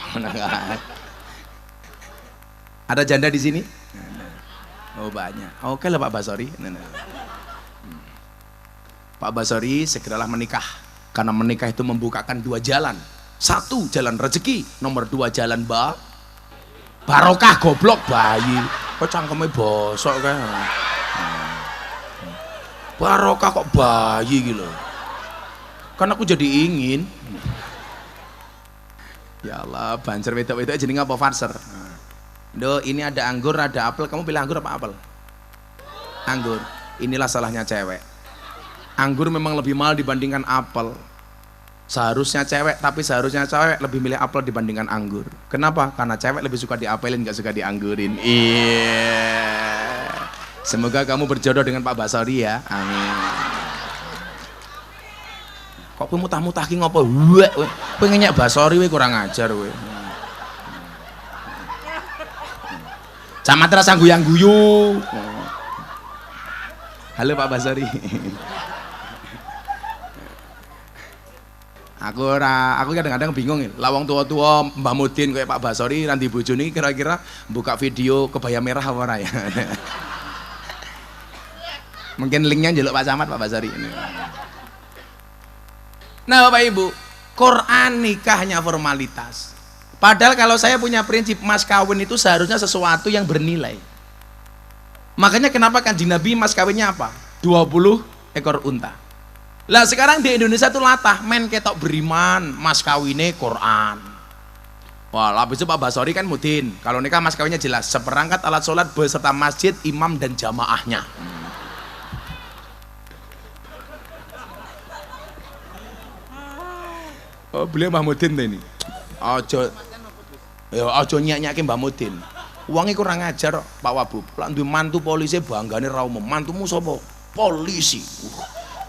Ada janda di sini? Oh banyak. Oke lah Pak Basori. Pak Basori segeralah menikah karena menikah itu membukakan 2 jalan. 1 jalan rezeki, nomor 2 jalan barokah goblok bayi. Kok cangkemnya bosok kan? Barokah kok bayi gitu. Kan aku jadi ingin. Ya Allah, banser wedok-wedok jenenge apa farser? Do, ini ada anggur, ada apel. Kamu pilih anggur apa apel? Anggur. Inilah salahnya cewek. Anggur memang lebih mahal dibandingkan apel. Seharusnya cewek, tapi seharusnya cewek lebih milih apel dibandingkan anggur. Kenapa? Karena cewek lebih suka diapelin, gak suka dianggurin. Iya. Semoga kamu berjodoh dengan Pak Basori ya. Amin. Kok kowe mutah-mutah ki ngopo? Wek, pengen nyek Basori we kurang ajar we. Camat rasa guyang-guyu. Halo Pak Basori. Aku kadang-kadang bingung ya. Lawang tua-tua Mbah Mudin kayak Pak Basori nanti bojo niki kira-kira buka video kebaya merah apa ora ya? Mungkin linknya njaluk Pak Camat Pak Basori. Nah Bapak Ibu, Quran nikah hanya formalitas. Padahal kalau saya punya prinsip mas kawin itu seharusnya sesuatu yang bernilai. Makanya kenapa Kanjeng Nabi mas kawinnya apa? 20 ekor unta. Lah sekarang di Indonesia tuh latah, men ketok beriman, mas kawinnya Quran. Wah, habis itu Pak Basori kan mudin. Kalau nikah mas kawinnya jelas, seperangkat alat sholat beserta masjid, imam dan jamaahnya. Oh, beliau Mbah Mudin ini. Aja ya aja nyak-nyakke Mbah Mudin. Wonge kurang ajar kok, Pak Wabub. Lak duwe mantu polisi banggane ra umum. Mantumu sapa? Polisi.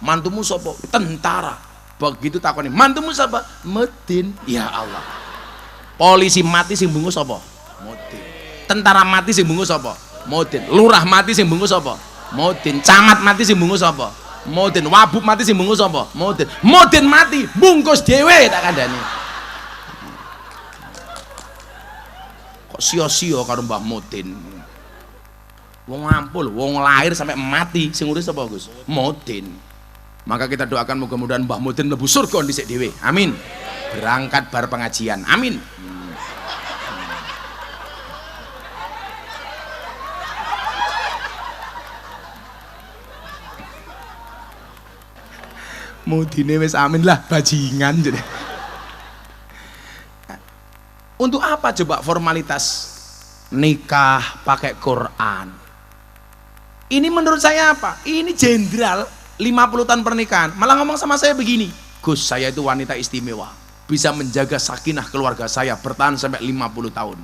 Mantumu sapa? Tentara. Begitu takoni, mantumu sapa? Mudin. Ya Allah. Polisi mati sing bungus sapa? Mudin. Tentara mati sing bungus sapa? Mudin. Lurah mati sing bungus sapa? Mudin. Camat mati sing bungus sapa? Mudin. Wabub mati sing bungus sapa? Mudin. Mudin mati bungkus dhewe tak kandhani. Kok sia-sia karo Mbah Mudin. Wong ampul, wong lahir sampai mati sing urus apa Gus? Mudin. Maka kita doakan mudah-mudahan Mbah Mudin mlebu surga dhisik dhewe. Amin. Berangkat bar pengajian. Amin. Mudine wis amin lah bajingan jadi. Untuk apa coba formalitas nikah pakai Quran? Ini menurut saya apa? Ini jenderal 50 tahun pernikahan malah ngomong sama saya begini, Gus, saya itu wanita istimewa, bisa menjaga sakinah keluarga saya bertahan sampai 50 tahun.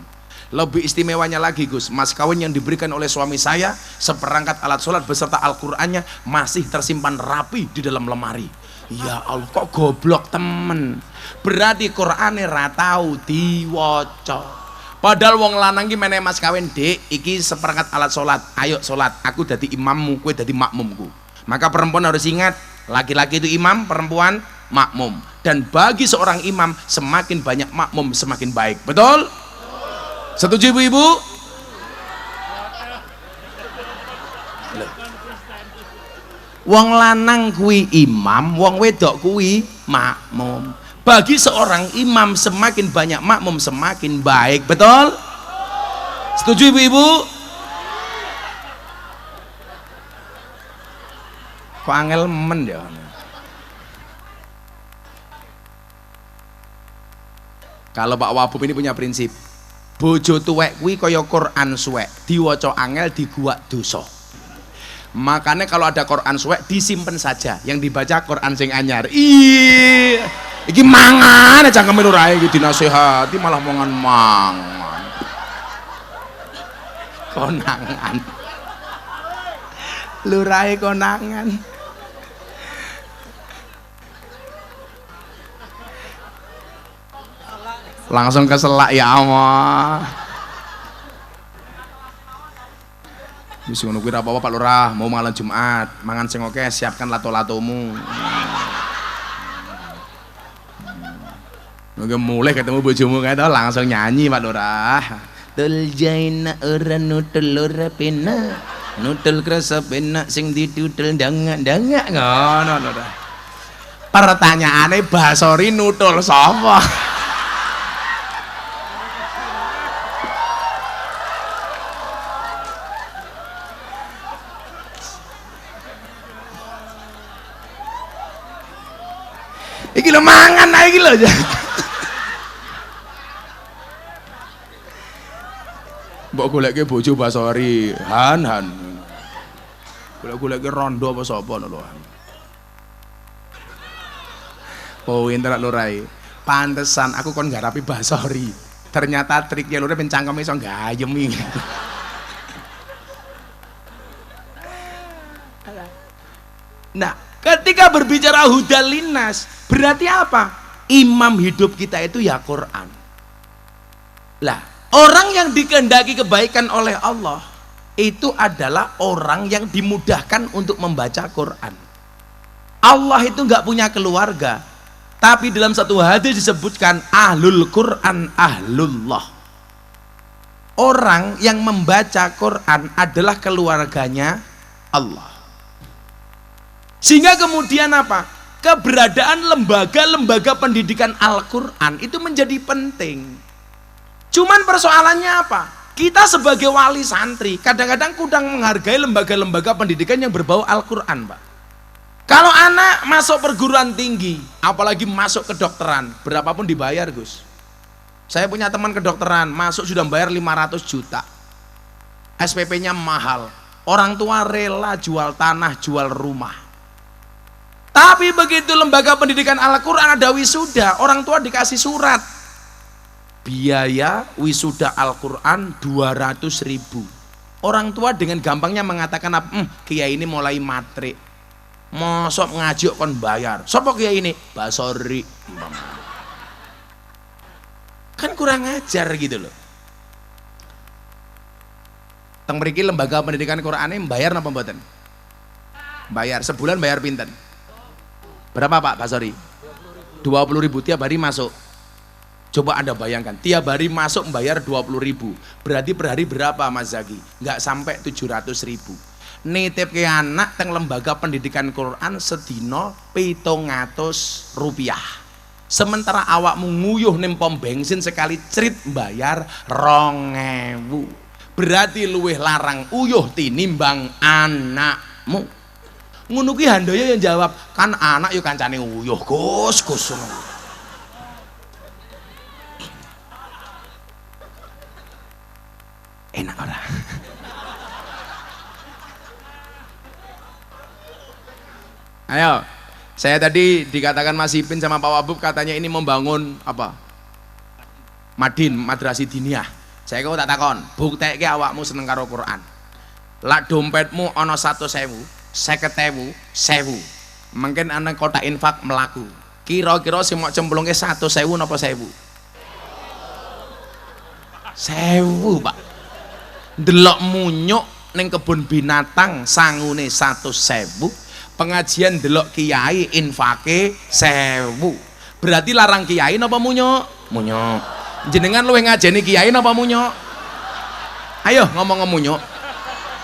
Lebih istimewanya lagi Gus, mas kawin yang diberikan oleh suami saya, seperangkat alat sholat beserta Al-Qur'annya masih tersimpan rapi di dalam lemari. Ya Allah, kok goblok temen. Berarti Qur'ane ra tau diwaca. Padahal wong lanang ki meneh mas kawin, Dik, iki seperangkat alat sholat. Ayo sholat, aku dadi imammu, kowe dadi makmumku. Maka perempuan harus ingat, laki-laki itu imam, perempuan makmum. Dan bagi seorang imam, semakin banyak makmum semakin baik. Betul? Setuju ibu-ibu? Wong lanang kuwi imam, wong wedok kuwi makmum. Bagi seorang imam semakin banyak makmum semakin baik. Betul? Setuju ibu-ibu? Kok angel men ya. Kalau Pak Wabub ini punya prinsip, bojo tuwek kuwi kaya Quran suwek, diwaca angel diguwak dosa. Makanya kalau ada Quran suwek disimpan saja, yang dibaca Quran sing anyar. Ih, iki mangan aja cangkeme lurae iki dinasehati malah mangan. Konangan. Lurae konangan. Langsung keselak ya Allah. Wis ngono kuwi ra apa-apa Pak Lurah, mau malam Jumat, mangan sing oke, siapkan lato-latomu. Nggak mulai ketemu bojomu kae to langsung nyanyi Pak Lurah. Tul jaina ora nutul ora pena. Nutul krasa pena sing ditutul dangak-dangak ngono lho. Pertanyaane Basori nutul sapa? Iki lho mangan ae iki lho. Mbok goleke bojo Basori, Han. Golek-goleke rondo apa sapa lho. Oh, entar lurai. Pantesan aku kon garapi Basori. Ternyata triknya lurai pencangkeme iso gayem iki. Nah, ketika berbicara hudal linnas, berarti apa? Imam hidup kita itu ya Quran. Lah, orang yang dikehendaki kebaikan oleh Allah itu adalah orang yang dimudahkan untuk membaca Quran. Allah itu nggak punya keluarga, tapi dalam satu hadis disebutkan ahlul Quran ahlullah. Orang yang membaca Quran adalah keluarganya Allah. Sehingga kemudian apa? Keberadaan lembaga-lembaga pendidikan Al-Quran itu menjadi penting. Cuman persoalannya apa? Kita sebagai wali santri kadang-kadang kurang menghargai lembaga-lembaga pendidikan yang berbau Al-Quran, Pak. Kalau anak masuk perguruan tinggi, apalagi masuk kedokteran, berapapun dibayar, Gus. Saya punya teman kedokteran, masuk sudah bayar 500 juta. SPP-nya mahal. Orang tua rela jual tanah, jual rumah. Tapi begitu lembaga pendidikan Al-Quran ada wisuda, orang tua dikasih surat biaya wisuda Al-Quran 200.000. Orang tua dengan gampangnya mengatakan kiai ini mulai matrik, mosok ngaji kon bayar. Sopo kiai ini? Basori. Kan kurang ajar gitu loh. Teng mriki lembaga pendidikan Qur'ane bayar napa mboten? Bayar, sebulan bayar pinten? Berapa Pak Basori? 20.000 tiap hari masuk. Coba Anda bayangkan, tiap hari masuk membayar 20.000. Berarti per hari berapa Mas Zaki? Nggak sampai 700.000. Nitip ke anak teng lembaga pendidikan Quran sedino 700 rupiah. Sementara awakmu nguyuh ning pom bensin sekali cerit bayar 2.000. Berarti luwih larang uyuh tinimbang anakmu. Ngono ki handaya yang jawab, kan anak yo kancane uyuh, Gus. Enak ora? Ayo, saya tadi dikatakan Mas Ipin sama Pak Wabub katanya ini membangun apa? Madin, madrasah diniyah. Saya kok tak takon, buktekke awakmu seneng karo Quran. Lak dompetmu ana 100.000, 50.000, 1.000. Mungkin ana kotak infak melaku. Kira-kira sing mok cemplungke 100.000 napa 1.000? 1.000, Pak. Ndelok munyuk ning kebun binatang sangune 100.000, pengajian ndelok kiai infake 1.000. Berarti larang kiai napa munyuk? Munyuk. Jenengan luwih ngajeni kiai napa munyuk? Ayo ngomong munyuk.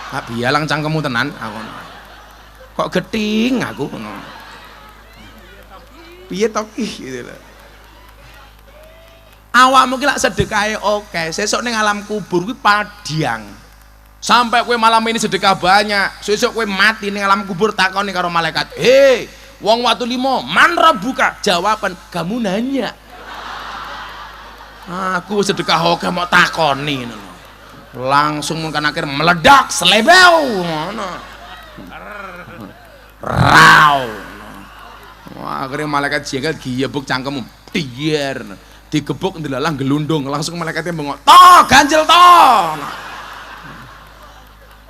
Tak bialang cangkemmu tenan aku. Kok geting aku ngono. Piye to ih gitu lho. Awakmu ki lak sedekahe oke, sesuk ning alam kubur kuwi padiang. Sampai kowe malam ini sedekah banyak, sesuk kowe mati ning alam kubur takoni karo malaikat, "Hei, wong watu 5, man rabbuka?" Jawaban, "Kamu nanya." Aku sedekah oke mau takoni ngono. Langsung mungkin akhir meledak selebeu ngono. Rau. Wah, akhirnya malaikat jengkel giyebuk cangkemmu. Diyer. Digebuk ndelalah gelundung, langsung malaikatnya bengok. Toh, ganjel toh.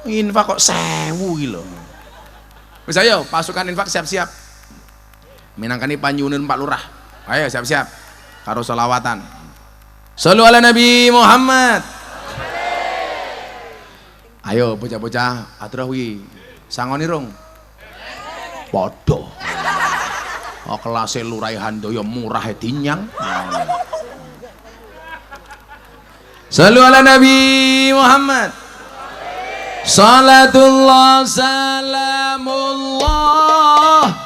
Infak kok 1.000 iki lho. Wis ayo, pasukan infak siap-siap. Minangkani panyuwun Pak Lurah. Ayo siap-siap. Karo selawatan. Shallu ala Nabi Muhammad. Ayo bocah-bocah aturah wi. Sangoni rung. Podo. Oh kelas Lurai Handoyo murah dinyang. Shallu ala Nabi Muhammad. Salatullah salamullah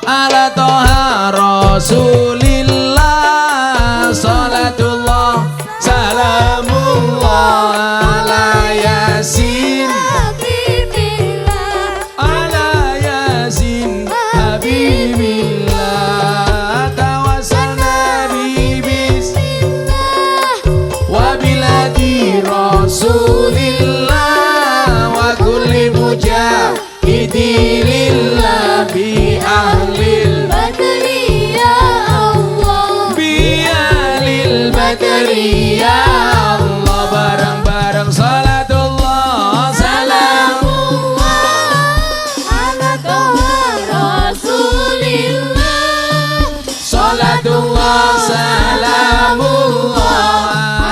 ala toha rasulillah. Salatullah salamullah ala yasin ala yasin habibillah. Tawassalna bibis wa biladi rasulillah wa kulli mujahidilillah bi ahlil badri ya Allah, bi ahlil badri ya Allah. Bareng-bareng salatullah salamullah ala toha rasulillah. Salatullah salamullah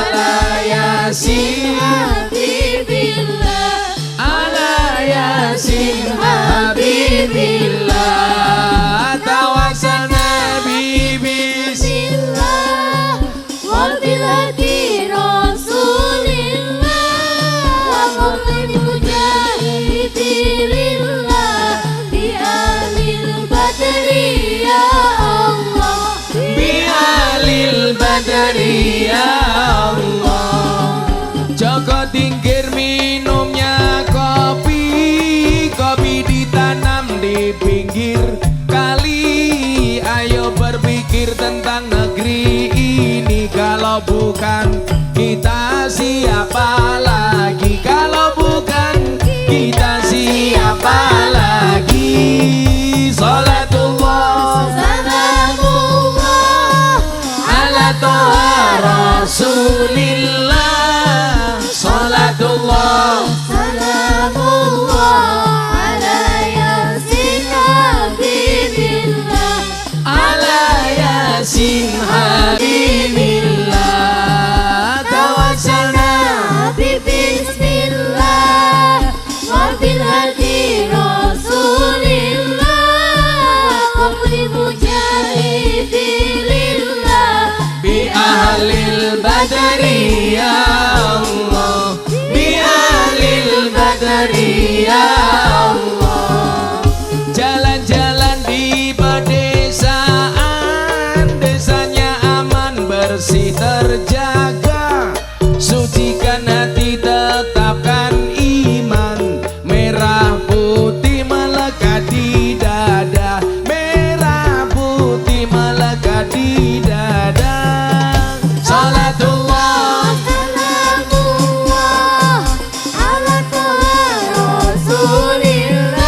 ala yasin habibillah ala yasin habibillah. Tawassalna bismillah wa biladi rasulillah wa kulli mujahidillah bi ahlil badri ya Allah, bi ahlil badri ya Allah. Joko tingkir minumnya kopi, kopi ditanam di pinggir kali. Ayo berpikir tentang negeri ini, kalau bukan kita siapa lagi? Kalau bukan kita siapa lagi? Salatullah Rasulillah. Salatullah Salamullah ala yasin habibillah. ala yasin habibillah. Tawassalna Nabi bismillah wa bil hadi rasulillah wa kulli mujahidillah bi ahlil badri ya Allah, bi ahlil badri ya Allah. Jalan-jalan di pedesaan, desanya aman bersih terjaga. Sucikan hati tetapkan iman, merah putih melekat di dada, merah putih melekat di dada. Salatullah Salamullah ala rasulillah.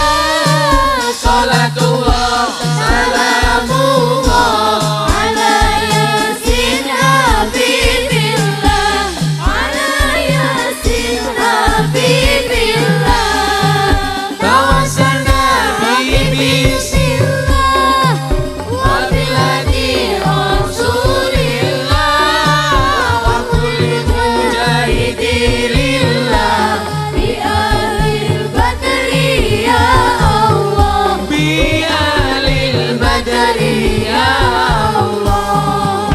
Salatullah Salamullah ala yasin habibillah. Ala yasin habibillah. Tawassalna bibi Bismillah wa bil hadi rasulillah wa kulli mujahidillah bi ahlil badri ya Allah. bi ahlil badri ya Allah.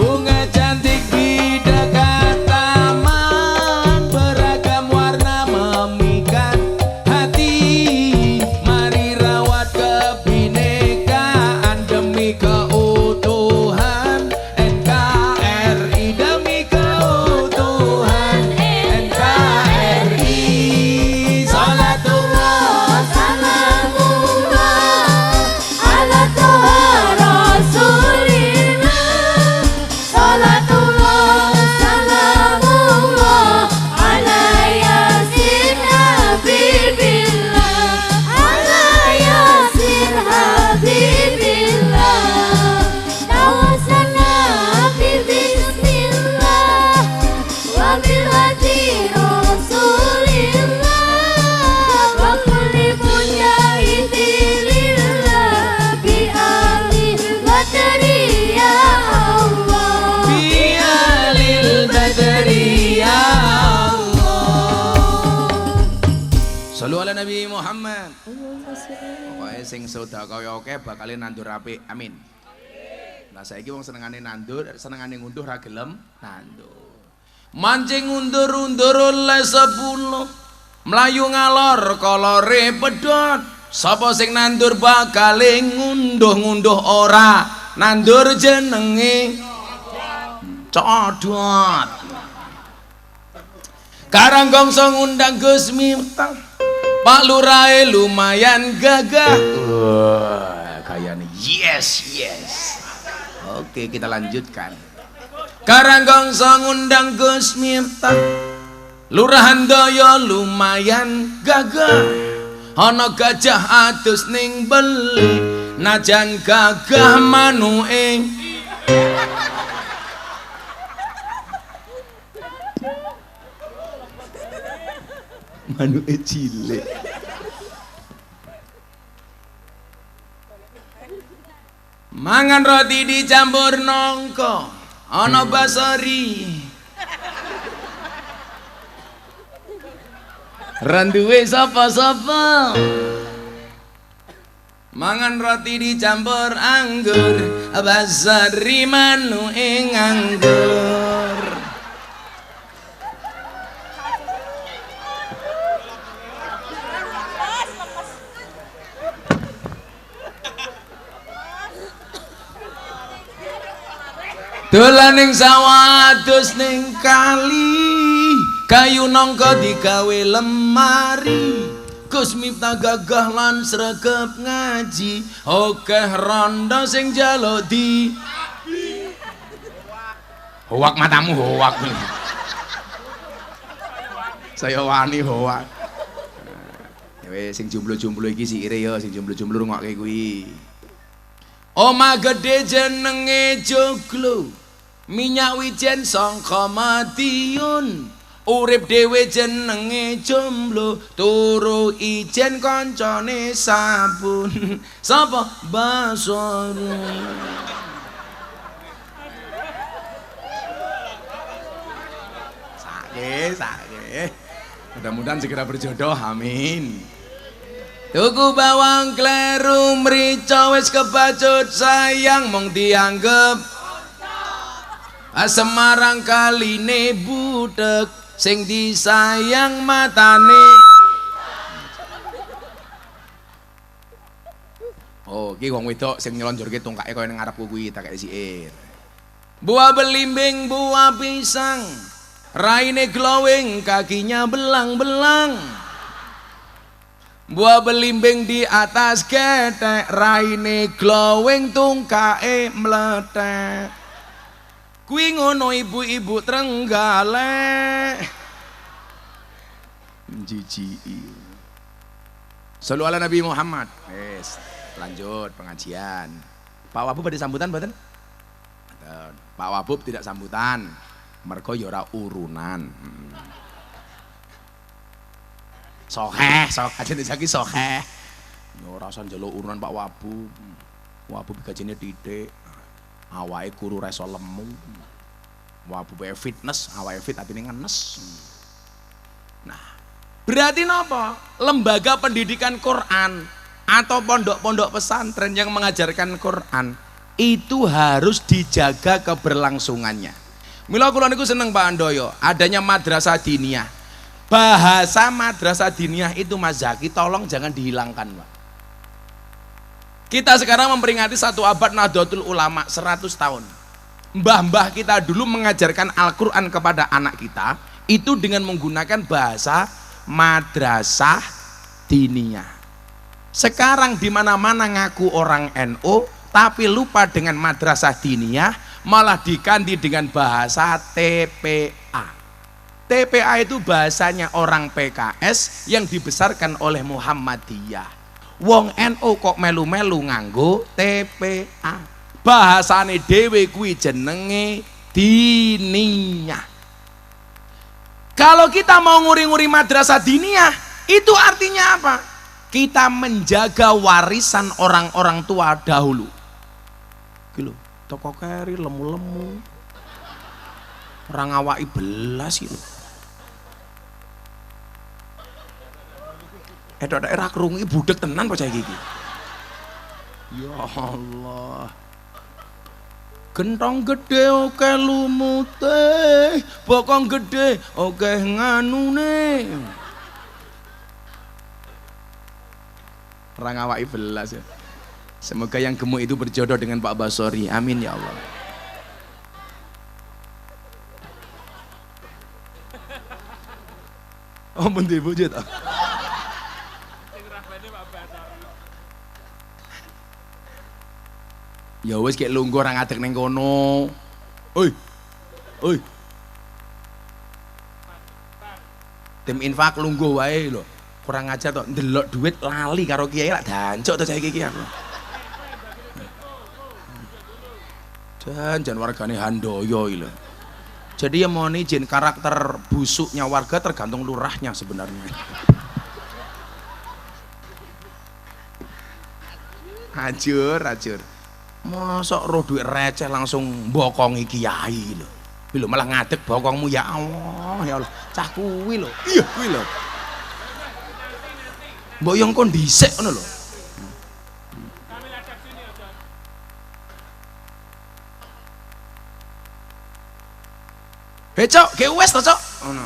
Bunga cantik di dekat taman, beragam warna memikat hati. Mari rawat kebinekaan demi keutuhan NKRI, demi keutuhan NKRI. Salatullah Salamullah ala rasulillah. Salatullah salamullah ala yasin habibillah. Ala yasin habibillah. Tawassalna bi bismillah wa bil hadi rasulillah wa kulli mujahidillah bi ahlil badri ya Allah. bi ahlil badri ya Allah. Sallu ala Nabi Muhammad. Pokoknya sing sedekah kaya oke bakal nandur apik. Amin. Lah saiki wong senengane nandur, senengane ngunduh ra gelem nandur. Mancing undur-undur oleh 10, mlayu ngalor kolore pedhot. Sapa sing nandur bakal ngunduh-ngunduh ora nandur jenenge codot. Karanggongso ngundang Gus Miftah, Pak Lurahe lumayan gagah. Wah, kayaknya yes. Oke, kita lanjutkan. Karanggongso ngundang Gus Miftah, Lurahan Daya lumayan gagah. Ana gajah adus ning beli, najan gagah manuke. Manuke cilik. Mangan roti dicampur nongko, ana basari. Randuwe sapa-sapa. Mangan roti dicampur anggur, basari manuke nganggur. Dolan ning sawah adus ning kali, kayu nangka digawe lemari. Gus Miftah gagah lan sregep ngaji, akeh randa sing njaluk di hoak matamu hoak. Saya wani hoak. Wis sing jomblo-jomblo iki sikire ya, sing jomblo-jomblo rungokke kuwi. Omah gede jenenge Joglo, minyak wijen sangka Madiun, urip dhewe jenenge jomblo, turu ijen kancane sabun. Sapa Basoro? Sake. Mudah-mudahan segera berjodoh, amin. Tuku bawang kleru mrica wis kebacut sayang mung dianggep Semarang kaline budek sing disayang matane. Oh, iki wong wedok sing nyelonjorke tungkake kaya ning ngarepku kuwi tak kei siir. Buah belimbing, buah pisang, raine glowing, kakinya belang-belang. Buah belimbing di atas ketek, raine glowing, tungkae meletek. Kuwi ngono ibu-ibu Trenggalek. Jijiki. Shallu ala Nabi Muhammad. Wes, lanjut pengajian. Pak Wabub ada sambutan mboten? Pak Wabub tidak sambutan. Mergo ya ora urunan. Sokeh, aja dijaki sokeh. Ya ora usah njaluk urunan Pak Wabub. Wabub gajine titik. Awake kuru reso lemu. Wabub fitness, awake fit atine ngenes. Nah, berarti napa? Lembaga pendidikan Quran atau pondok-pondok pesantren yang mengajarkan Quran itu harus dijaga keberlangsungannya. Mila kula niku seneng Pak Andoyo, adanya madrasah diniyah. Bahasa madrasah diniyah itu Mas Zaki tolong jangan dihilangkan, Pak. Kita sekarang memperingati 1 abad Nahdlatul Ulama 100 tahun. Mbah-mbah kita dulu mengajarkan Al-Quran kepada anak kita itu dengan menggunakan bahasa madrasah diniyah. Sekarang di mana-mana ngaku orang NU tapi lupa dengan madrasah diniyah, malah diganti dengan bahasa TPA. TPA itu bahasanya orang PKS yang dibesarkan oleh Muhammadiyah. Wong NU kok melu-melu nganggo TPA. Bahasane dhewe kuwi jenenge diniyah. Kalau kita mau nguri-nguri madrasah diniyah, itu artinya apa? Kita menjaga warisan orang-orang tua dahulu. Gitu, toko keri lemu-lemu. Orang awaki belas itu. Daerah kerungi budek tenan percaya gigi. Ya Allah. Gentong gede oke lumute, bokong gede oke nganune. Orang awaki belas ya. Semoga yang gemuk itu berjodoh dengan Pak Basori. Amin ya Allah. Oh bener bujut. Ya wis kayak lungguh orang ngadeg neng kono. Oi. Tim infak lungguh wae lho. Kurang ajar tok ndelok duit lali karo kiai lak dancuk to saya iki aku. Jan wargane Handoyo iki lho. Jadi yang mau izin karakter busuknya warga tergantung lurahnya sebenarnya. Ajur. Mosok roh duit receh langsung bokongi kiai lho. Kuwi lho malah ngadeg bokongmu ya Allah, ya Allah. Cah kuwi lho. Iya kuwi lho. Mbok yang kon dhisik ngono lho. Cok, ge wes to, Cok. Ngono.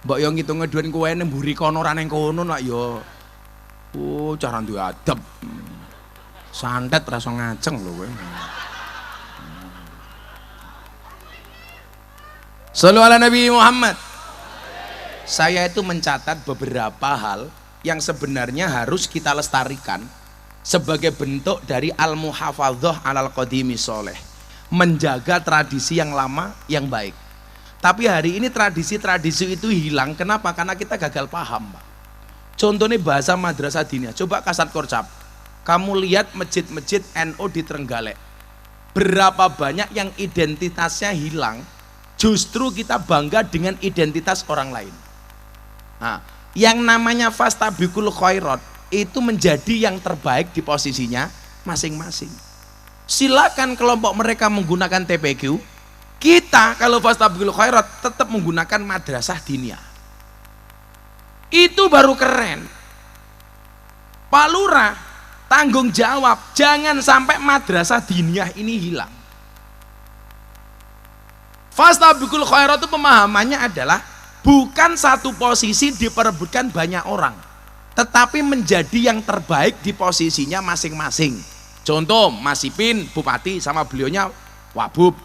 Mbok yo ngitunge dhuwit kowe nang mburi kono ora nang kono nak yo. Oh, cara duwe adab. Santet rasa ngaceng lho kowe. Shallu ala Nabi Muhammad. Saya itu mencatat beberapa hal yang sebenarnya harus kita lestarikan sebagai bentuk dari al-muhafadzah alal qadimi soleh, menjaga tradisi yang lama yang baik. Tapi hari ini tradisi-tradisi itu hilang. Kenapa? Karena kita gagal paham, Pak. Contohnya bahasa madrasah diniyah. Coba Kasat Korcap. Kamu lihat masjid-masjid NU di Trenggalek. Berapa banyak yang identitasnya hilang, justru kita bangga dengan identitas orang lain. Nah, yang namanya fastabiqul khairat itu menjadi yang terbaik di posisinya masing-masing. Silakan kelompok mereka menggunakan TPQ, kita kalau fastabiqul khairat tetap menggunakan madrasah diniyah. Itu baru keren. Pak Lurah tanggung jawab, jangan sampai madrasah diniyah ini hilang. Fastabiqul khairat itu pemahamannya adalah bukan satu posisi diperebutkan banyak orang, tetapi menjadi yang terbaik di posisinya masing-masing. Contoh Mas Ipin bupati sama beliaunya Wabub,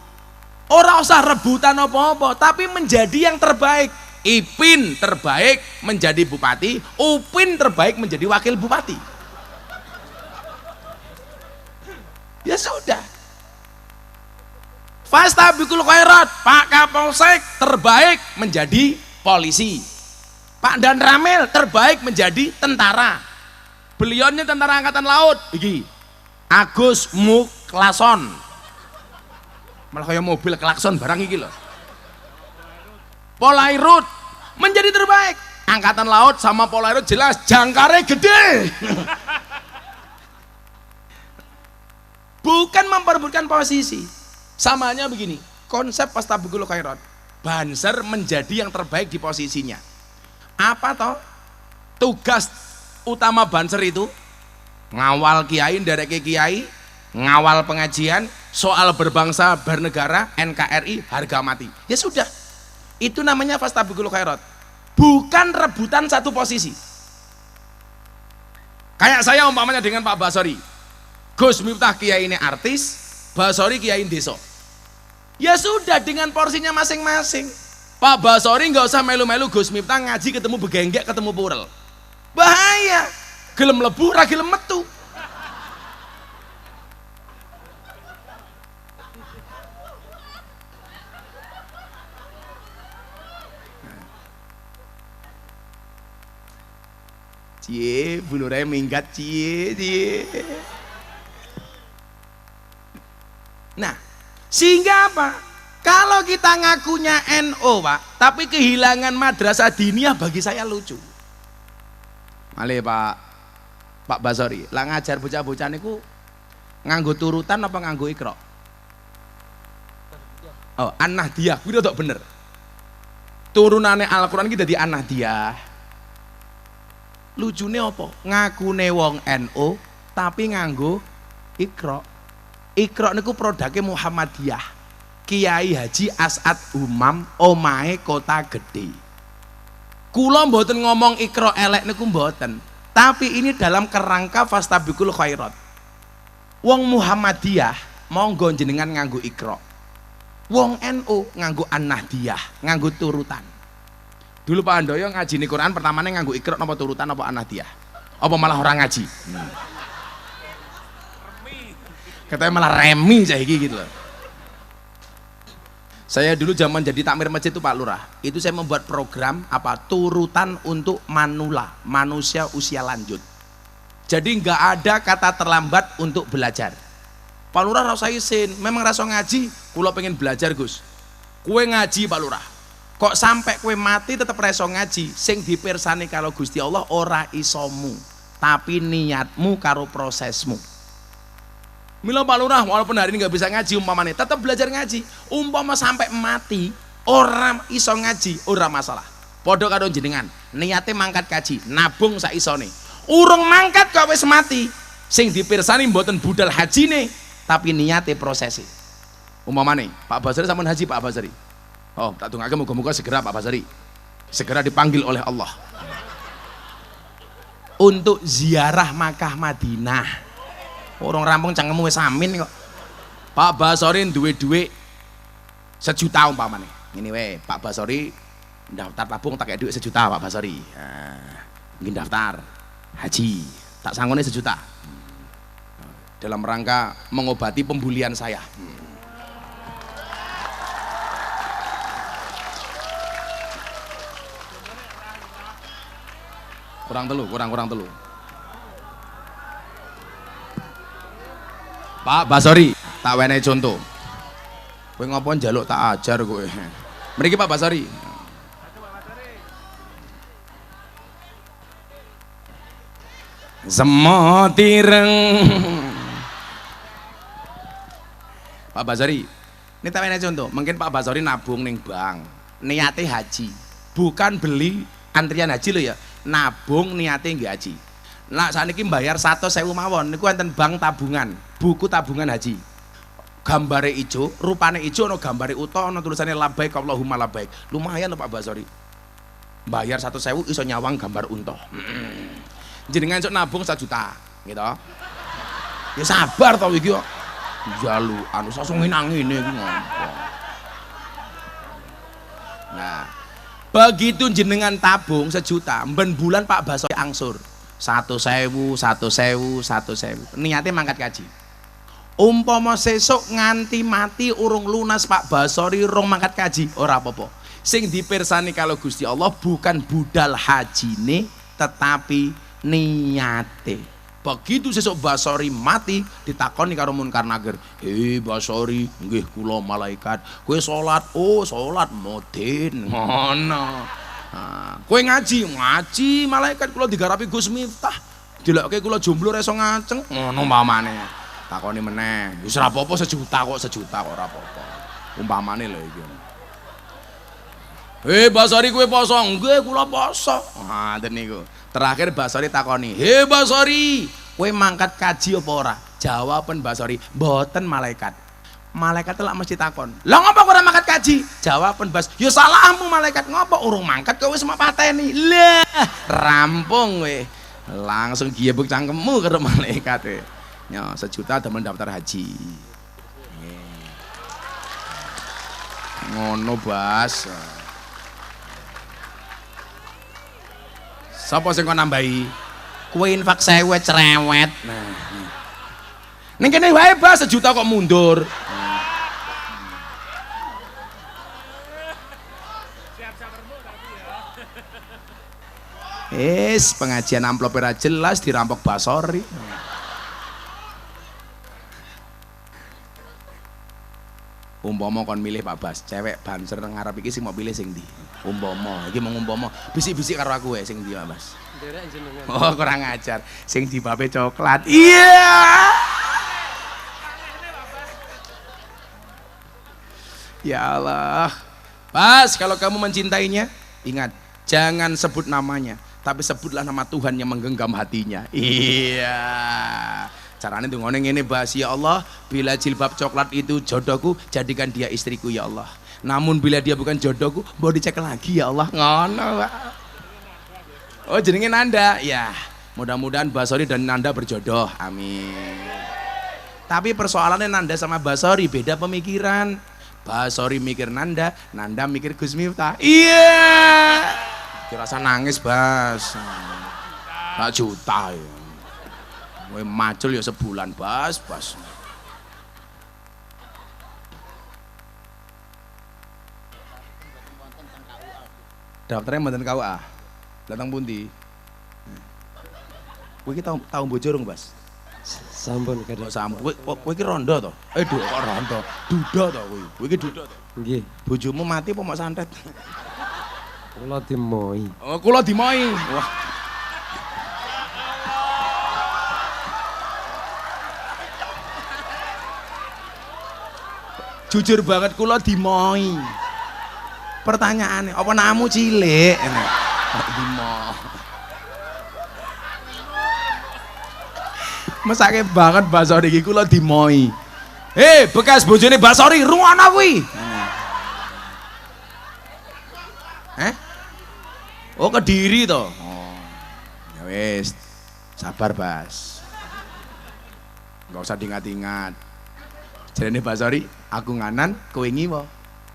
ora usah rebutan apa-apa, tapi menjadi yang terbaik. Ipin terbaik menjadi bupati, Upin terbaik menjadi wakil bupati. Ya sudah. Fastabiqul khairat, Pak Kapolsek terbaik menjadi polisi. Pak Dan Ramil terbaik menjadi tentara. Beliaunya tentara angkatan laut. Iki Agus Muklason. Malah kayak mobil klakson barang iki loh. Polairut menjadi terbaik. Angkatan laut sama Polairut jelas jangkarnya gede. Bukan memperebutkan posisi. Samanya begini, konsep fastabiqul khairat. Banser menjadi yang terbaik di posisinya. Apa toh? Tugas utama Banser itu ngawal kiai, ndereke kiai, ngawal pengajian, soal berbangsa, bernegara, NKRI, harga mati. Ya sudah. Itu namanya fastabiqul khairat. Bukan rebutan satu posisi. Kayak saya umpamanya dengan Pak Basori. Gus Miftah kiai ini artis, Basori kiai desa. Ya sudah, dengan porsinya masing-masing. Pak Basori nggak usah melu-melu Gus Miftah ngaji ketemu begenggek ketemu purel. Bahaya. Gelem lebu ra gelem metu. Cie, bulurnya minggat cie. Nah, sehingga apa? Kalau kita ngakunya NU, Pak, tapi kehilangan madrasah diniyah bagi saya lucu. Male Pak Basori, lah ngajar bocah-bocah niku nganggo turutan apa nganggo ikra? Oh, An-Nahdiyah, kuwi rada bener. Turunane Al-Qur'an iki dadi An-Nahdiyah. Lucune apa? Ngakune wong NU tapi nganggo ikra. Ikra niku produknya Muhammadiyah. Kiai Haji As'ad Umam, omahe Kota Gede. Kula mboten ngomong ikra elek niku mboten, tapi ini dalam kerangka fastabiqul khairat. Wong Muhammadiyah monggo jenengan nganggo ikra. Wong NU nganggo An-Nahdiyah, nganggo turutan. Dulu Pak Handoyo ngaji nih Quran pertamanya nganggo ikra apa turutan apa An-Nahdiyah? Apa malah orang ngaji? Katanya malah remi saiki gitu loh. Saya dulu zaman jadi takmir masjid itu Pak Lurah, itu saya membuat program apa turutan untuk manula, manusia usia lanjut. Jadi nggak ada kata terlambat untuk belajar. Pak Lurah rasa isin, memang rasa ngaji, kula pengen belajar Gus. Kue ngaji Pak Lurah, kok sampai kue mati tetap reso ngaji, sing dipirsani kalau Gusti Allah ora isomu, tapi niatmu karo prosesmu. Mila Pak Lurah, walaupun hari ini nggak bisa ngaji umpamanya, tetap belajar ngaji. Umpama sampai mati, orang iso ngaji, ora masalah. Podo karo jenengan, niatnya mangkat kaji, nabung sak isone. Urung mangkat kok wis mati, sing dipirsani mboten budal haji nih, tapi niatnya prosesi. Umpamanya, Pak Basri sampun haji Pak Basri. Oh, tak tunggu muga-muga segera Pak Basri, segera dipanggil oleh Allah untuk ziarah Makkah Madinah. Orang rampung cangkemmu wis amin kok. Pak Basori duwe duit 1 juta umpamane. Ngene wae, Pak Basori daftar tabung tak duit 1 juta Pak Basori. Nah, mungkin daftar haji, tak sanggone 1 juta. Dalam rangka mengobati pembulian saya. kurang telu. Pak Basori, tak wenehi contoh. Kowe ngopo njaluk tak ajar kowe. Mriki Pak Basori. Semut ireng. Pak Basori, ini tak wenehi contoh. Mungkin Pak Basori nabung ning bank, niate haji. Bukan beli antrian haji lo ya, nabung niate nggih haji. Nah saniki bayar 100.000 mawon niku enten bank tabungan, buku tabungan haji. Gambare ijo, rupane ijo ana gambare uta ana tulisane labbaik Allahumma labbaik. Lumayan lho Pak Basori. Bayar 100.000 iso nyawang gambar unta. Jenengan sok nabung 1 juta, gitu. Ya sabar to iki kok. Jalu anu sosok ngene iki ngopo. Nah, begitu jenengan tabung 1 juta, ben bulan Pak Basori angsur 100.000, 100.000, 100.000. Niate mangkat kaji. Umpama sesuk nganti mati urung lunas Pak Basori rong mangkat kaji, ora apa-apa. Sing dipirsani kalau Gusti Allah bukan budal hajine tetapi niate. Begitu sesuk Basori mati ditakoni karo Munkar Nakir, "Hei Basori, nggih kula malaikat. Kowe salat?" "Oh, salat modin." Ngono. Nah, kowe ngaji malaikat kula digarapi Gus Miftah. Dilokke kula jomblo ra iso ngaceng. Ngono umpamane. Takoni meneh, wis ora apa-apa 1 juta kok ora apa-apa. Umpamane lho iki. "Hei Basori kowe poso?" "Nggih, kula poso." Nah, ten niku. Terakhir Basori takoni, "Hei Basori, kowe mangkat kaji apa ora?" Jawaban Basori, "Mboten malaikat." Malaikat lak mesti takon, "Lah ngopo ora mangkat kaji?" Jawaban Bas, "Ya salahmu malaikat, ngopo urung mangkat kowe wis pateni." Lah, rampung kowe. Langsung giebuk cangkemmu karo malaikat kowe. Ya, 1 juta temen daftar haji. Ngono Bas. Sapa sing kok nambahi? Kowe infak 1000 cerewet. Nah. Ning kene wae Bas 1 juta kok mundur. Pengajian amplop ora jelas dirampok Basori. Umpama kon milih Pak Bas, cewek banser ngarep iki sing mau pilih sing ndi? Umpama, iki mau umpama, bisik-bisik karo aku sing ndi Pak Bas? Nderek jenengan. Oh, kurang ajar. Sing dibape coklat. Iya. Ya Allah. Bas, kalau kamu mencintainya, ingat, jangan sebut namanya, tapi sebutlah nama Tuhan yang menggenggam hatinya. Iya. Caranya tuh ngomong ini Bas, ya Allah, bila jilbab coklat itu jodohku, jadikan dia istriku ya Allah. Namun bila dia bukan jodohku, mau dicek lagi ya Allah. Ngono Pak. Oh jenenge Nanda, ya. Mudah-mudahan Basori dan Nanda berjodoh, amin. Tapi persoalannya Nanda sama Basori beda pemikiran. Basori mikir Nanda, Nanda mikir Gus Miftah. Iya. Dirasa nangis Bas. 1 juta ya. Kowe macul ya sebulan Bas. Daftarnya mboten KUA. Datang pundi? Kowe iki tau bojo rung Bas? Sampun kadang. Sampun. Kowe iki rondo to? Kok rondo? Duda to kowe? Kowe iki duda to? Nggih. Bojomu mati apa mau santet? Kula dimoi. Oh, kula dimoi. Wah. Jujur banget kula dimoi. Pertanyaannya, apa namamu cilik? Dimo. Mesake banget Basori iki kula dimoi. Bekas bojone Basori, rungono kuwi. Oh, Kediri to. Oh. Ya wis. Sabar, Bas. Enggak usah diingat-ingat. Jarene Basori, aku nganan, kowe ngiwa.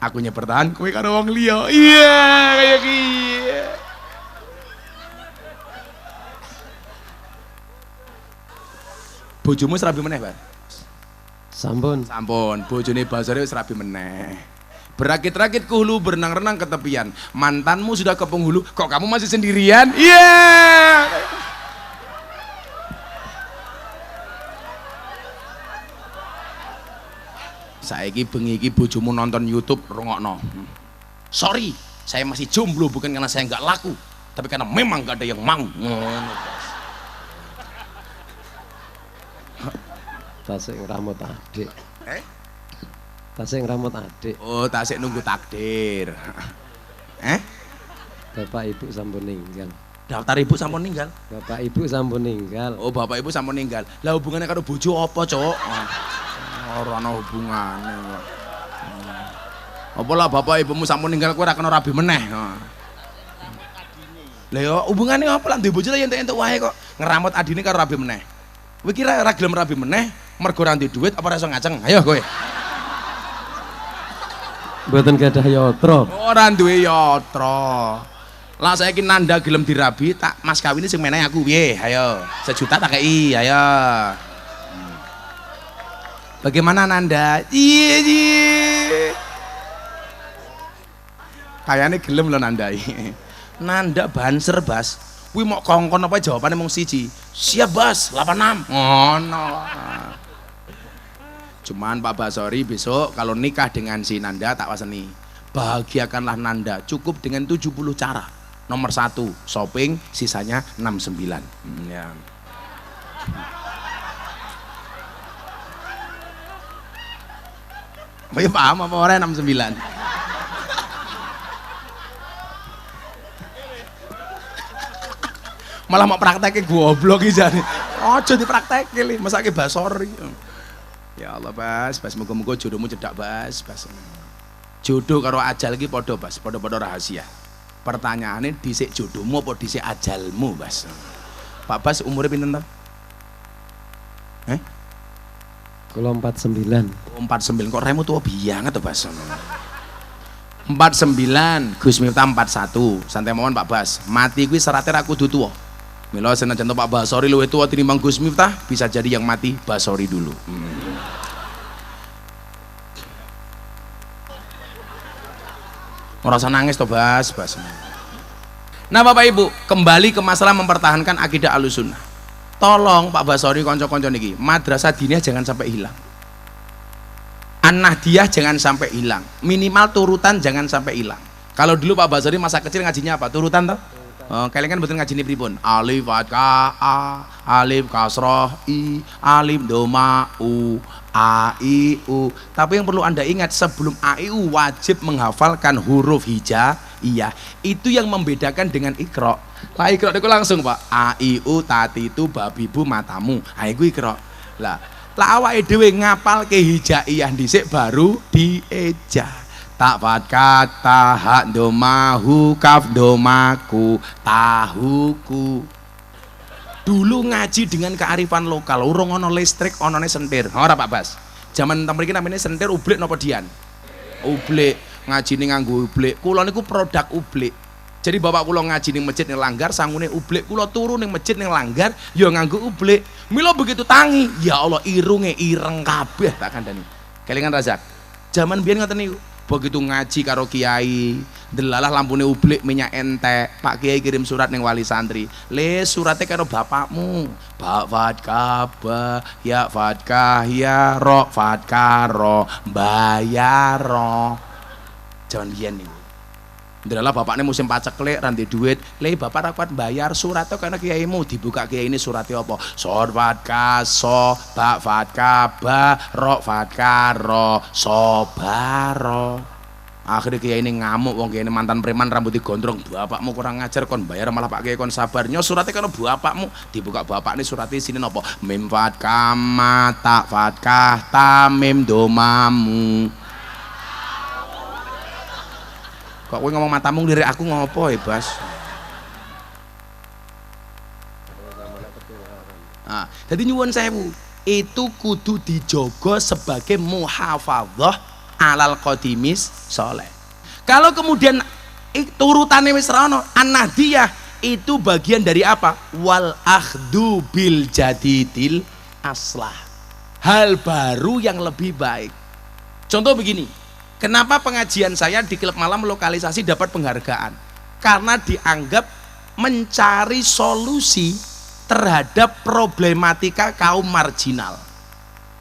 Aku bertahan, kowe karo wong liya. Iya, kaya ki. Bojomu wis rabi meneh, Bas? Sampun. Sampun, bojone Basori wis rabi meneh. Berakit-rakit ke hulu, berenang-renang ke tepian. Mantanmu sudah ke penghulu, kok kamu masih sendirian? Iya. Saiki bengi iki bojomu nonton YouTube rungokno. Sorry, saya masih jomblo bukan karena saya nggak laku, tapi karena memang nggak ada yang mau. Tasik ngramut adik. Eh? Tasik ngramut adik. Oh, tasik nunggu takdir. Bapak ibu sampun ninggal. Daftar ibu sampun ninggal. Bapak ibu sampun ninggal. Oh, bapak ibu sampun ninggal. Lah hubungannya karo bojo apa, Cok? Ora ana hubungane kok. Apa lah bapak ibumu sampun ninggal kowe ora kena rabi meneh. Lah yo hubungane apa lah duwe bojo lah entuk-entuk wae kok. Ngeramut adine karo rabi meneh. Kowe kira ora gelem rabi meneh mergo ora duwe duit apa ora iso ngaceng? Ayo kowe. Mboten gadah yatra. Ora duwe yatra. Lah saiki nanda gelem dirabi tak mas kawin sing meneh aku piye? Ayo, 1 juta tak kei, ayo. Bagaimana Nanda? Iya. Kayaknya gelem loh Nanda. Nanda banser Bas. Kuwi mau kongkon apa jawabannya mung siji. Siap Bas, 86. Ngono. Cuman Pak Basori besok kalau nikah dengan si Nanda tak waseni. Bahagiakanlah Nanda cukup dengan 70 cara. Nomor 1, shopping, sisanya 69. Ya. Bayi paham apa orang 69? Malah mau prakteknya goblok aja nih. Ojo dipraktekin li, masake Basori. Ya Allah Bas, moga-moga jodohmu cedak Bas. Jodoh karo ajal iki padha Bas, padha-padha rahasia. Pertanyaannya dhisik jodohmu apa dhisik ajalmu Bas? Pak Bas umurnya pinten to? Kula 49. 49 kok remu tua bianget to Bas. 49 Gus Miftah 41. Santai mawon Pak Bas. Mati kuwi syaratnya ra kudu tuwa. Mila senajan to Pak Basori luwih tuwa tinimbang Gus Miftah, bisa jadi yang mati Basori dulu. Ora usah nangis to Bas. Nah Bapak Ibu, kembali ke masalah mempertahankan akidah Ahlussunnah. Tolong Pak Basori konco-konco niki, madrasah diniyah jangan sampai hilang. An-Nahdiyah jangan sampai hilang. Minimal turutan jangan sampai hilang. Kalau dulu Pak Basori masa kecil ngajinya apa? Turutan toh? Kalian kan betul ngajini pripun? Alif fathah a, alif kasroh i, alif doma u, a i u. Tapi yang perlu Anda ingat, sebelum a i u wajib menghafalkan huruf hijaiyah. Itu yang membedakan dengan Iqra. Lah Iqra itu langsung Pak, a i u tati itu babi bu matamu. Ha iku Iqra. Lah awake dhewe ngapalke hijaiyah dhisik baru dieja. Tak fathah ta ha domahu kaf domaku tahuku. Dulu ngaji dengan kearifan lokal, urung ono listrik, onone sentir. Ora Pak Bas. Zaman mriki namanya sentir ublik napa dian? Ublik, ngajine nganggo ublik. Kula niku produk ublik. Jadi bapak kula ngaji ning masjid ning Langgar, sangune ublik, kula turu ning masjid ning Langgar ya nganggo ublik. Mila begitu tangi, ya Allah irunge ireng kabeh tak kandhani. Kelingan Razak. Zaman biyen ngoten niku. Begitu ngaji karo kiai, delalah lampune ublik minyak entek. Pak Kiai kirim surat ning wali santri. Le suratnya karo bapakmu. Ba fatkah ba ya fatkah ya ro fatkah ro bayaro. Jangan biyen niku. Delalah bapaknya musim paceklik ranti duit. Le bapak ra kuat bayar suratnya karena kiaimu. Dibuka kiai ini suratnya apa? Sor fatkah so ba fatkah ba ro fatkah ro sobaro. Akhirnya kiai ini ngamuk, wong kiai ini mantan preman rambut digondrong. Bapakmu kurang ngajar kon bayar, malah Pak Kiai kon sabar. Nyo suratnya kan bapakmu. Dibuka bapak ini suratnya sini nopo? Mim fatkah ma tak fatkah ta mim domamu. Kok kowe ngomong matamu lirik aku ngopo Bas? Nah, jadi nyuwun sewu, itu kudu dijogo sebagai muhafadzah alal qadimis soleh. Kalau kemudian turutannya wis ra ono, an-nahdiyah itu bagian dari apa? Wal akhdu bil jadidil aslah. Hal baru yang lebih baik. Contoh begini, Kenapa pengajian saya di klub malam lokalisasi dapat penghargaan? Karena dianggap mencari solusi terhadap problematika kaum marginal.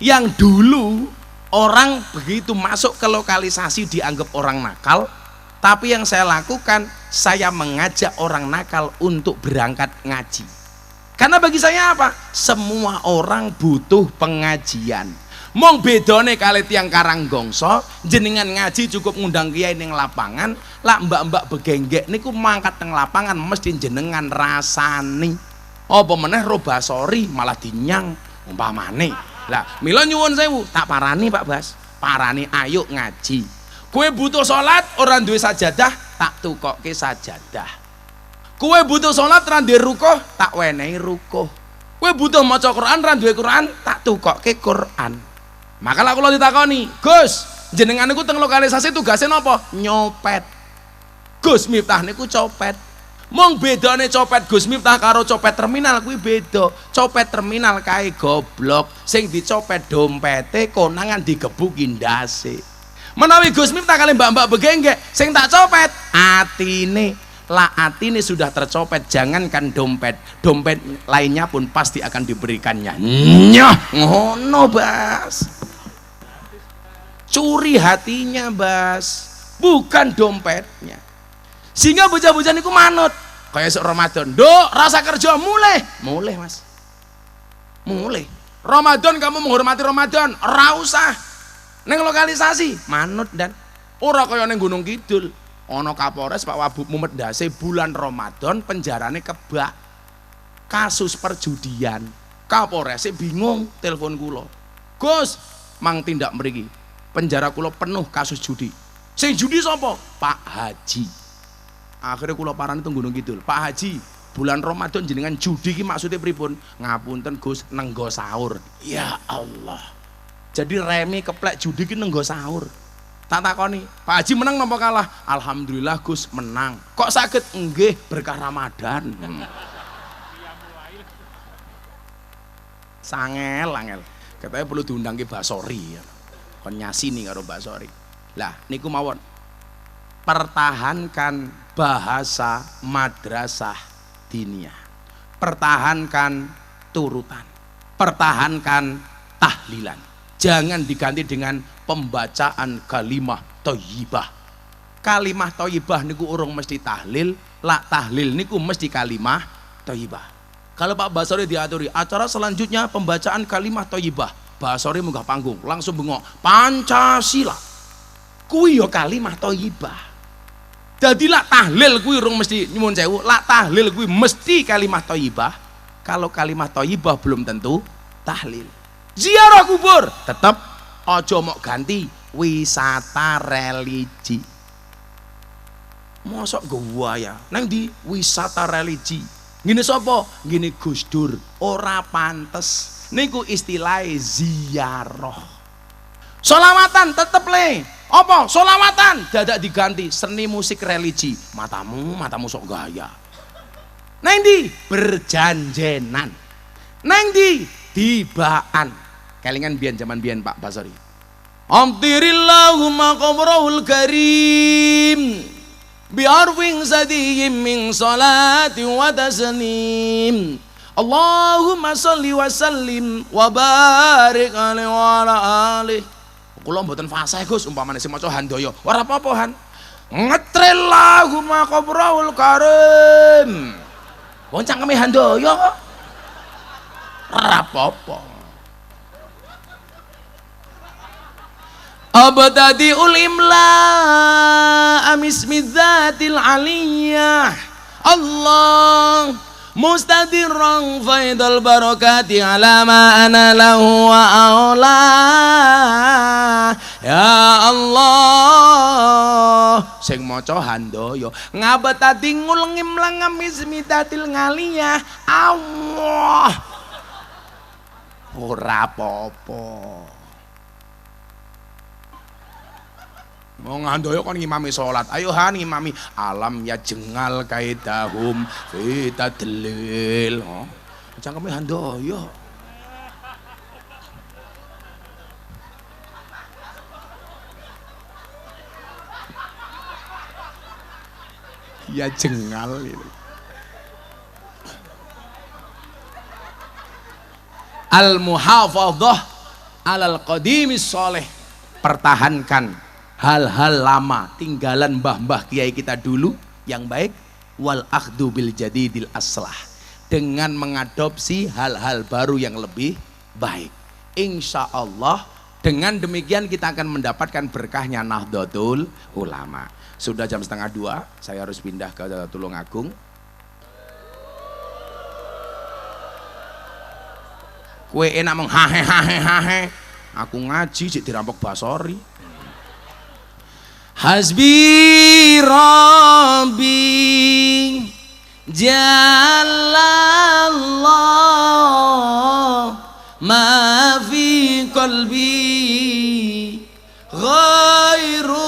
Yang dulu orang begitu masuk ke lokalisasi dianggap orang nakal, tapi yang saya lakukan, saya mengajak orang nakal untuk berangkat ngaji. Karena bagi saya apa? Semua orang butuh pengajian. Mong bedone kali tiang Karanggongso, jenengan ngaji cukup ngundang kiai ning lapangan, lak mbak-mbak begenggek niku mangkat teng lapangan mesti jenengan rasani. Apa meneh ro basori malah dinyang umpamane. Lah, mila nyuwun sewu, tak parani Pak Bas. Parani ayo ngaji. Kowe butuh salat ora duwe sajadah, tak tukokke sajadah. Kowe butuh salat ora duwe rukuh, tak wenehi rukuh. Kowe butuh maca Quran ora duwe Quran, tak tukokke Quran. Maka lah kula ditakoni, Gus, jenengan niku teng lokalisasi tugasnya napa? Nyopet. Gus Miftah niku copet. Mong bedane copet Gus Miftah karo copet terminal kuwi beda. Copet terminal kae goblok, sing dicopet dompete konangan digebuki ndase. Menawi Gus Miftah kali mbak-mbak begenggek, sing tak copet atine. Lah atine sudah tercopet, jangankan dompet, dompet lainnya pun pasti akan diberikannya. Nyah, ngono Bas. Curi hatinya Bas, bukan dompetnya. Sehingga bocah-bocah niku manut kayak sok Ramadan. Dok, rasa kerja mulai Mas. Mulai. Ramadan kamu menghormati Ramadan, ora usah. Neng lokalisasi manut dan ora kaya neng Gunung Kidul. Ono Kapolres Pak Wabub Mumet Dase bulan Ramadan penjarane kebak. Kasus perjudian. Kapolresnya bingung telepon kula. Gus, mang tindak mriki. Penjara kula penuh kasus judi. Sing judi sapa? Pak Haji. Akhirnya kula parani teng Gunung Kidul. Pak Haji, bulan Ramadan jenengan judi ki maksudnya pripun? Ngapunten Gus, nenggo sahur. Ya Allah. Jadi remi keplek judi ki nenggo sahur. Tak takoni, Pak Haji menang napa kalah? Alhamdulillah Gus menang. Kok sakit? Nggih, berkah Ramadan. Sangel angel. Katanya perlu diundang ke Basori. Kon nyasini karo Basori. Lah niku mawon. Pertahankan bahasa madrasah diniyah. Pertahankan turutan. Pertahankan tahlilan. Jangan diganti dengan pembacaan kalimah thayyibah. Kalimah thayyibah niku urung mesti tahlil, lak tahlil niku mesti kalimah thayyibah. Kalau Pak Basori diaturi acara selanjutnya pembacaan kalimah thayyibah, Basori munggah panggung langsung bengok Pancasila. Kuwi yo kalimah thayyibah. Dadi lak tahlil kuwi urung mesti nyuwun sewu, lak tahlil kuwi mesti kalimah thayyibah. Kalau kalimah thayyibah belum tentu tahlil. Ziarah kubur tetap ojo mok ganti wisata religi. Mosok gua ya nang di wisata religi. Gini sapa? Gini Gus Dur. Ora pantes. Niku istilah ziarah. Solawatan tetep le. Apa? Solawatan dadak diganti seni musik religi. Matamu sok gaya. Nang di berjanjenan. Nang di tibaan. Kelingan biyen zaman biyen Pak Basori. Amtirillahumma qabrahul karim bi'arwin zadiyim min salati wa taslim. Allahumma sholli wa sallim wa barik alaihi wa ala alihi. Kula mboten fasih Gus umpamane sing maca handaya. Ora apa-apa Han. Ngetrillahumma qabrahul karim. Wong cangkeme handaya kok. Ora apa-apa. Abadadi ulimla amismi dzatil aliyah Allah mustadirran faidal barakati ala ma ana lahu wa aula ya Allah sing maca handaya ngabadadi ngulengim lang amismi dzatil aliyah Allah ora apa-apa. Mau ngandoyo kon ngimami sholat, ayo Han ngimami alam ya jengal kaidahum kita delil. Oh, cangkeme handoyo. Ya jengal itu. Al-muhafadhah alal qadimis sholeh. Pertahankan hal-hal lama, tinggalan mbah-mbah kiai kita dulu yang baik. Wal akhdu bil jadidil aslah, dengan mengadopsi hal-hal baru yang lebih baik. Insya Allah dengan demikian kita akan mendapatkan berkahnya Nahdlatul Ulama. Sudah jam 1:30, saya harus pindah ke Tulungagung. Kue enak menghahe. Aku ngaji sik dirampok Basori. Hasbi Rabbi Jalallah ma fi qalbi ghairullah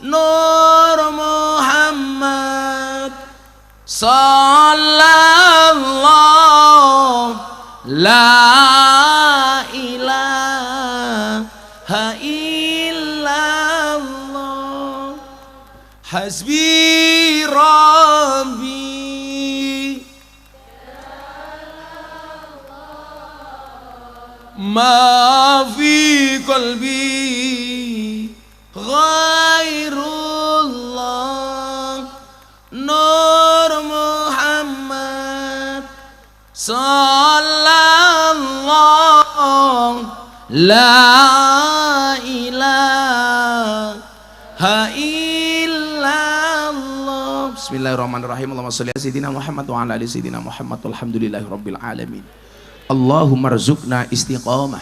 Nur Muhammad sallallahu la ilaha illallah hasbi rabbi ma fi qalbi ghairullah Nur Muhammad sallallahu la ilaha illallah. Bismillahirrahmanirrahim. Allahumma sholli ala sayyidina Muhammad wa ala ali sayyidina Muhammad walhamdulillahirabbil alamin. Allahumma rzuqna istiqamah.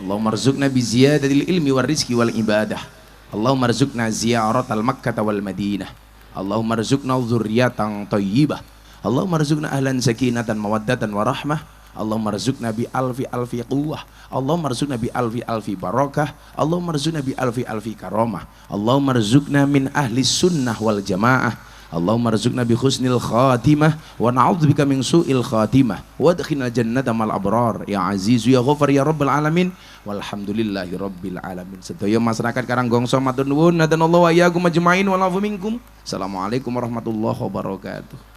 Allahumma rzuqna bi ziyadatil ilmi war rizqi wal ibadah. Allahumma rzuqna ziyaratal Makkah wal Madinah. Allahumma rzuqna dzurriyyatan thayyibah. Allahumma rzuqna ahlan sakinatan mawaddatan warahmah. Allahumma rzuqna bi alfi quwwah. Allahumma rzuqna bi alfi barakah. Allahumma rzuqna bi alfi karamah. Allahumma rzuqna min ahli sunnah wal jamaah. Allahumma rzuqna bi husnil khatimah wa na'udzubika min su'il khatimah wa adkhilna jannata mal abrar ya aziz ya ghafar ya rabbal alamin walhamdulillahi rabbil alamin. Sedaya masyarakat Karanggongso matur nuwun nadanallahu wa iyyakum ajmain wa lafu minkum. Assalamualaikum warahmatullahi wabarakatuh.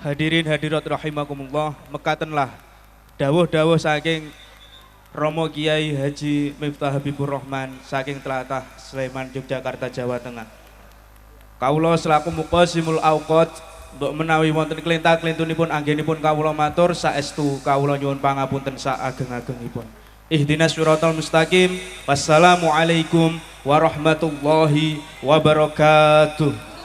Hadirin hadirat rahimakumullah, mekatenlah dawuh-dawuh saking Romo Kiai Haji Miftah Habibur Rahman saking tlatah Sleman, Yogyakarta, Jawa Tengah. Kawula selaku muqasimul auqat untuk menawi wonten kelinta-kelintunipun anggenipun kawula matur saestu kawula nyuwun pangapunten saageng-agengipun. Ihdinas siratal mustaqim. Wassalamualaikum warahmatullahi wabarakatuh.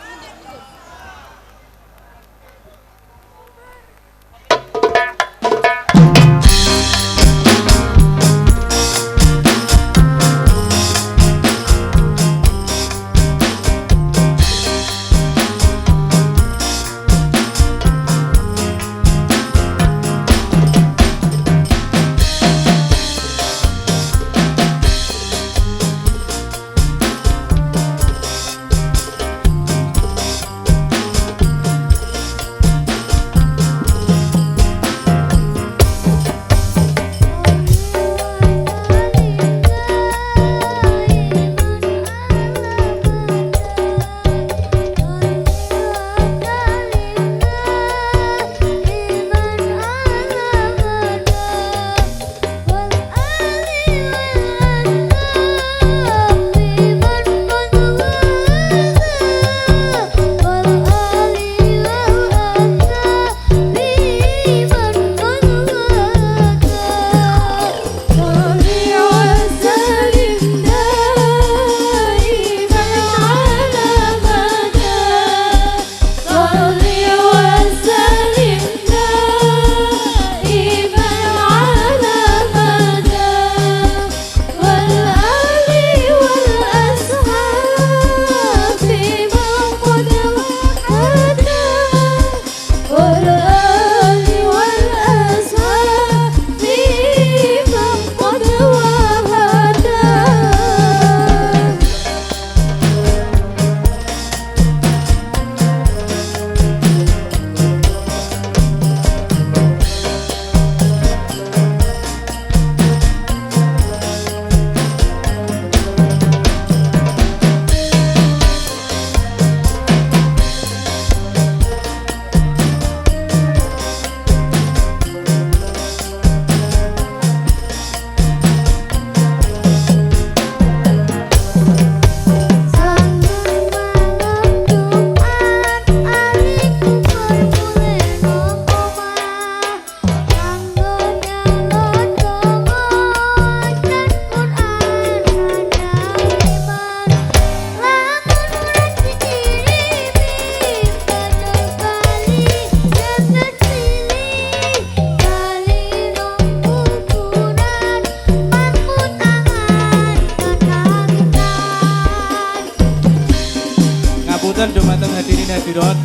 ngapunten dumateng hadirin hadirat,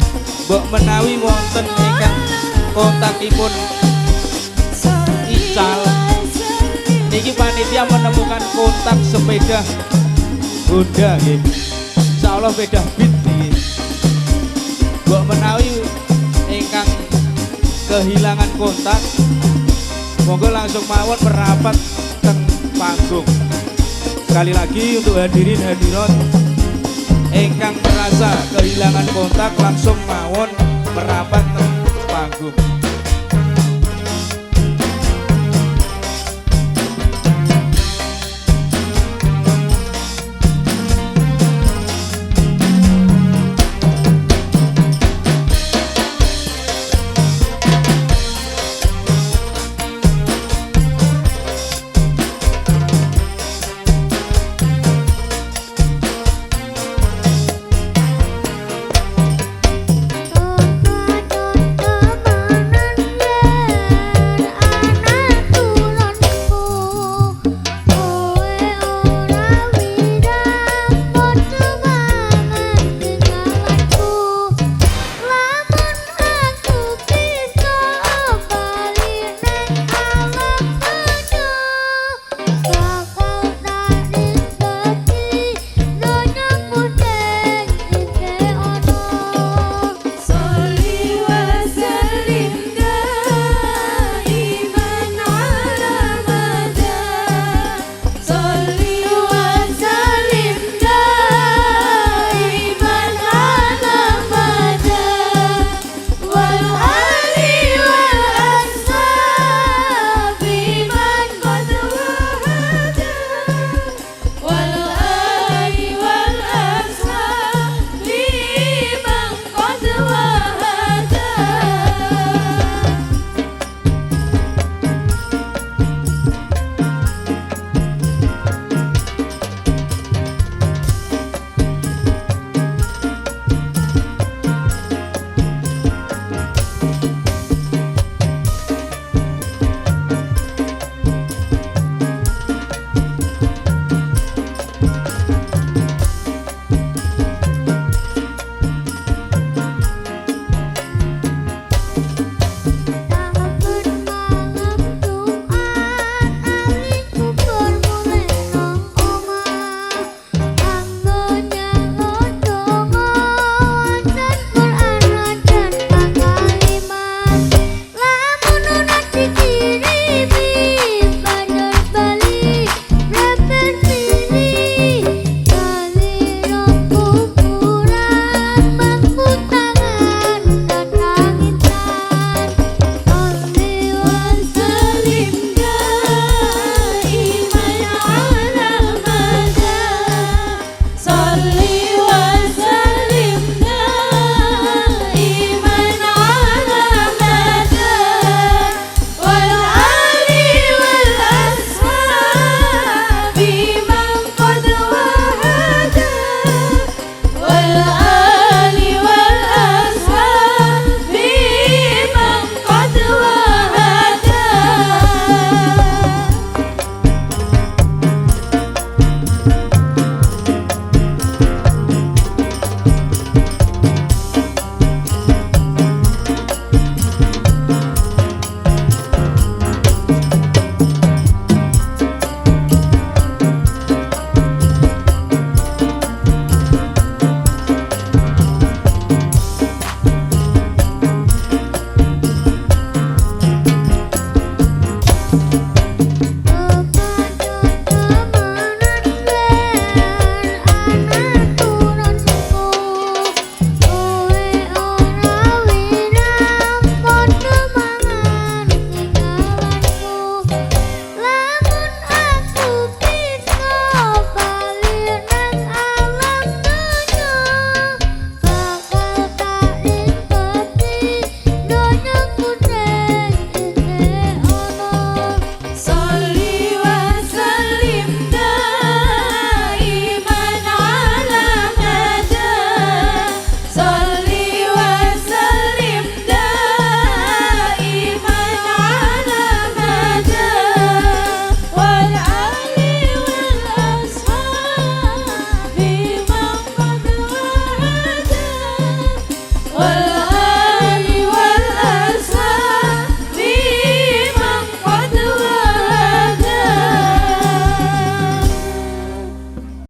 mbok menawi wonten ingkang kontakipun ical niki panitia menemukan kontak sepeda Honda nggih. Insyaallah sepeda Beat niki. Mbok menawi ingkang kehilangan kontak monggo langsung mawon merapat teng panggung. Sekali lagi untuk hadirin hadirat ingkang merasa kehilangan kontak langsung mawon merapat